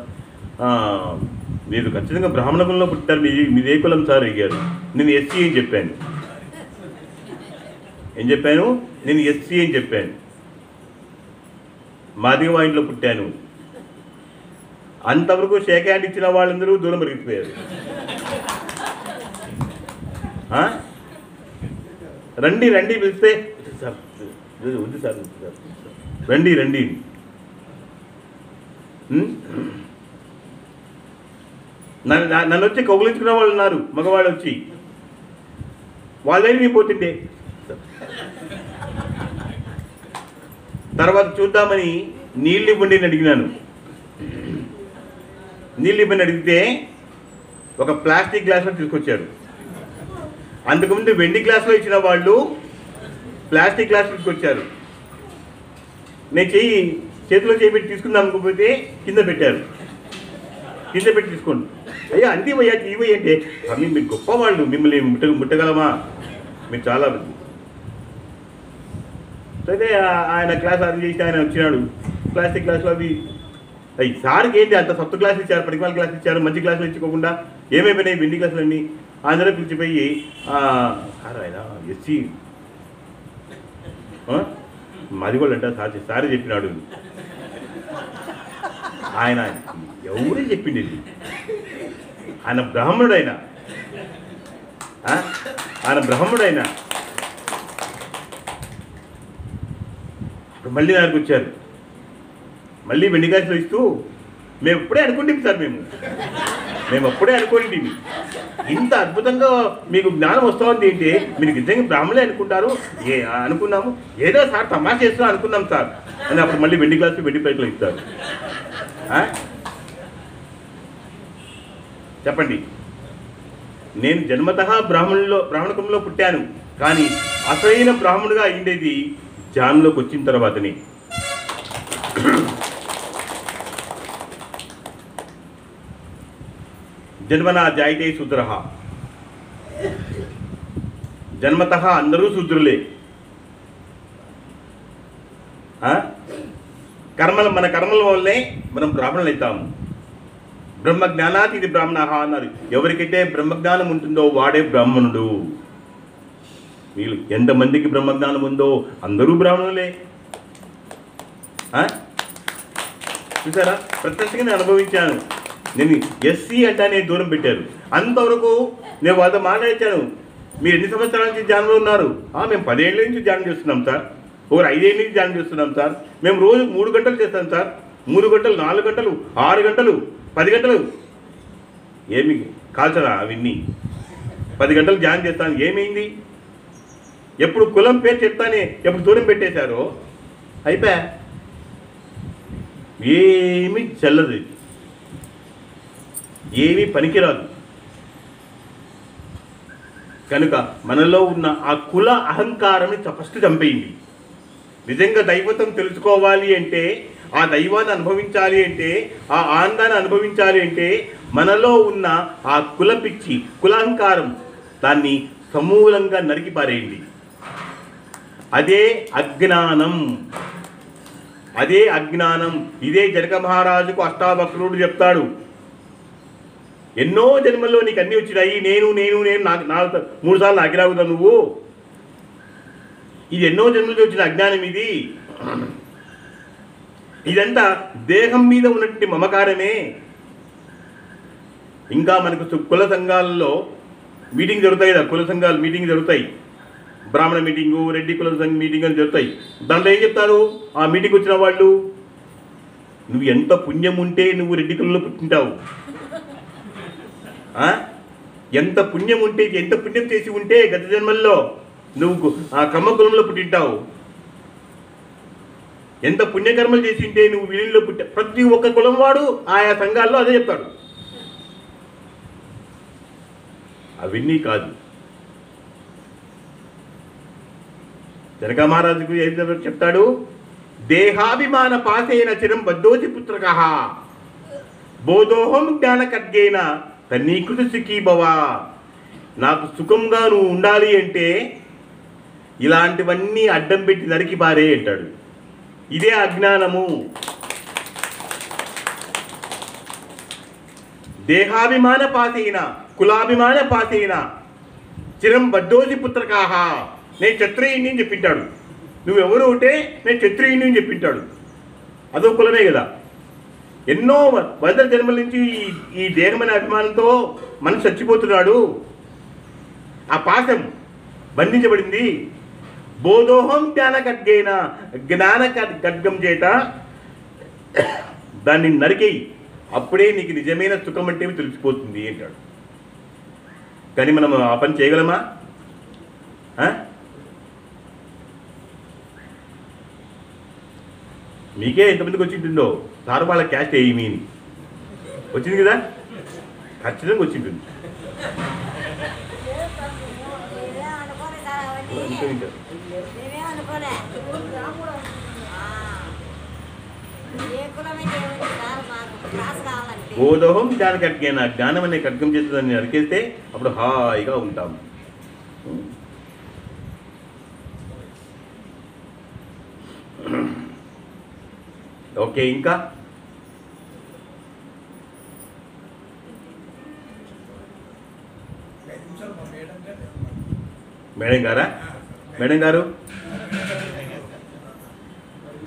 మీరు ఖచ్చితంగా బ్రాహ్మణ కులంలో పుట్టారు, మీదే కులం సార్ అడిగారు. నేను ఎస్సీ అని చెప్పాను. నేను ఎస్సీ అని చెప్పాను. మాదిగ వాయింట్లో పుట్టాను. అంతవరకు షేక్ హ్యాండ్ ఇచ్చిన వాళ్ళందరూ దూరం పెరిగిపోయారు. రండి పిలిస్తే సార్ వద్దు సార్, రండి నన్ను వచ్చి కౌగులించుకున్న వాళ్ళు ఉన్నారు, మగవాళ్ళు వచ్చి. వాళ్ళని పోతుండే తర్వాత చూద్దామని నీళ్ళు ఇవ్వండి అని అడిగినాను. నీళ్ళు ఇవ్వని అడిగితే ఒక ప్లాస్టిక్ గ్లాసులో తీసుకొచ్చారు. అంతకుముందు వెండి గ్లాసులో ఇచ్చిన వాళ్ళు ప్లాస్టిక్ గ్లాస్ తీసుకొచ్చారు. నేను చేతిలో చేపెట్టి తీసుకుందాం అనుకోకపోతే కింద పెట్టారు. కింద పెట్టి తీసుకోండి. అయ్యా అంతే అయ్యా ఇవి అంటే మీరు గొప్పవాళ్ళు, మిమ్మల్ని ముట్టగలమా, మీరు చాలా. అయితే ఆయన క్లాస్ అది చేసి ఆయన వచ్చినాడు. ప్లాస్టిక్ గ్లాసులో అవి సార్కి ఏంటి అంత సత్తు గ్లాసులు ఇచ్చారు, పడికమాల గ్లాసులు ఇచ్చారు, మంచి గ్లాసులు ఇచ్చుకోకుండా ఏమైపోయినాయి వెండి గ్లాసులన్నీ. అందరూ పిలిచిపోయి సార్ ఆయన ఎస్సీ మాది కూడా అంట సారీ చెప్పినాడు. ఆయన ఎవరు చెప్పింది ఇది? ఆయన బ్రాహ్మణుడైనా మళ్ళీ దానికి వచ్చారు. మళ్ళీ వెండి గ్లాసులు ఇస్తూ మేము ఎప్పుడే అనుకుంటాం సార్, మేము అప్పుడే అనుకోండి ఇంత అద్భుతంగా మీకు జ్ఞానం వస్తుంది ఏంటి, మీరు నిజంగా బ్రాహ్మణులే అనుకున్నాము, ఏదో సార్ తమాషా చేస్తున్నా అనుకున్నాం సార్ అని. అప్పుడు మళ్ళీ వెండి గ్లాసులు వెండి ప్లేట్లు ఇస్తారు. చెప్పండి, నేను జన్మతః బ్రాహ్మణ కులంలో పుట్టాను, కానీ అసలైన బ్రాహ్మణుడిగా అయిండేది ధ్యానంలోకి వచ్చిన తర్వాతనే. జన్మనా జాయితే శూద్రః, జన్మతః అందరూ శూద్రులే. మన కర్మల వల్లే మనం బ్రాహ్మణులు అవుతాము. బ్రహ్మజ్ఞానాత్ ఇది బ్రాహ్మణ అన్నారు. ఎవరికైతే బ్రహ్మజ్ఞానం ఉంటుందో వాడే బ్రాహ్మణుడు. మీరు ఎంతమందికి బ్రహ్మజ్ఞానం ఉందో అందరూ బ్రాహ్మణులే. చూసారా, ప్రత్యక్షంగా నేను అనుభవించాను. నేను ఎస్సీ అంటానే దూరం పెట్టారు. అంతవరకు నేను వాళ్ళతో మాట్లాడించాను. మీరు ఎన్ని సంవత్సరాల నుంచి ధ్యానంలో ఉన్నారు? మేము 10 ఏళ్ళ నుంచి ధ్యానం చేస్తున్నాం సార్, ఒకరు 5 ఏళ్ళ నుంచి ధ్యానం చేస్తున్నాం సార్, మేము రోజు 3 గంటలు చేస్తాం సార్, 3 గంటలు, 4 గంటలు, 6 గంటలు, 10 గంటలు. ఏమి కాల్చరా అవన్నీ? 10 గంటలు ధ్యానం చేస్తాను, ఏమైంది? ఎప్పుడు కులం పేరు చెప్తానే ఎప్పుడు దూరం పెట్టేశారో అయిపోయా, ఏమీ చెల్లదు, ఏమీ పనికిరాదు. కనుక మనలో ఉన్న ఆ కుల అహంకారాన్ని ఫస్ట్ చంపేయండి. నిజంగా దైవత్వం తెలుసుకోవాలి అంటే, ఆ దైవాన్ని అనుభవించాలి అంటే, ఆ ఆనందాన్ని అనుభవించాలి అంటే మనలో ఉన్న ఆ కుల పిచ్చి, కులాహంకారం, దాన్ని సమూలంగా నరికి పారేయండి. అదే అజ్ఞానం, అదే అజ్ఞానం. ఇదే జనక మహారాజుకు అష్టావక్రుడు చెప్తాడు, ఎన్నో జన్మల్లో నీకు అన్నీ వచ్చినాయి, నేను నేను నేను నాకు 3 సార్లు అగ్రావుతా నువ్వు. ఇది ఎన్నో జన్మల్లో వచ్చిన అజ్ఞానం. ఇదంతా దేహం మీద ఉన్నటువంటి మమకారమే. ఇంకా మనకు కుల సంఘాలలో మీటింగ్ జరుగుతాయి కదా, కుల సంఘాలు మీటింగ్ జరుగుతాయి, బ్రాహ్మణ మీటింగు, రెడ్డి కుల సంఘ మీటింగ్ అని జరుగుతాయి. దాంట్లో ఏం చెప్తారు ఆ మీటింగ్ వచ్చిన వాళ్ళు? నువ్వు ఎంత పుణ్యం ఉంటే నువ్వు రెడ్డి కులంలో పుట్టింటావు, ఎంత పుణ్యం ఉంటే, ఎంత పుణ్యం చేసి ఉంటే గత జన్మల్లో నువ్వు ఆ కమ్మ కులంలో పుట్టింటావు, ఎంత పుణ్యకర్మలు చేసి ఉంటే నువ్వు వీళ్ళలో పుట్టా. ప్రతి ఒక్క కులం వాడు ఆయా సంఘాల్లో అదే చెప్తాడు. అవన్నీ కాదు. జనక మహారాజుకు ఏం చెప్తాడు? దేహాభిమాన పాసేన చిరం బద్ధోసి పుత్రక బోధోహం జ్ఞాన ఖడ్గేన తన్నీకృత సుఖీభవ. నాకు సుఖంగా నువ్వు ఉండాలి అంటే ఇలాంటివన్నీ అడ్డం పెట్టి నరికి పారే అంటాడు. ఇదే అజ్ఞానము. దేహాభిమాన పాసేన కులాభిమాన పాసేన చిరం బద్ధోసి పుత్రకాహ. నేను క్షత్రియుని అని చెప్పింటాడు. నువ్వెవరు ఉంటే నేను క్షత్రియుని అని చెప్పింటాడు. అదో కులమే కదా. ఎన్నో వందల జన్మల నుంచి ఈ దేహమైన అభిమానంతో మనిషి చచ్చిపోతున్నాడు. ఆ పాశం బంధించబడింది. బోధోహం జ్ఞాన ఖడ్గేన, జ్ఞాన ఖడ్గం చేత దాన్ని నరికేయి, అప్పుడే నీకు నిజమైన సుఖం అంటే తెలిసిపోతుంది అంటాడు. కానీ మనం ఆ పని చేయగలమా? మీకే ఎంతమందికి వచ్చింటుందో సార్ వాళ్ళ క్యాస్ట్ ఏమి వచ్చింది కదా, ఖచ్చితంగా వచ్చింటుంది. బోధోహం జ్ఞాన ఖడ్గేన, జ్ఞానం అనే ఖడ్గం చేస్తుందని నరికేస్తే అప్పుడు హాయిగా ఉంటాం. ఓకే, ఇంకా మేడం గారా? మేడం గారు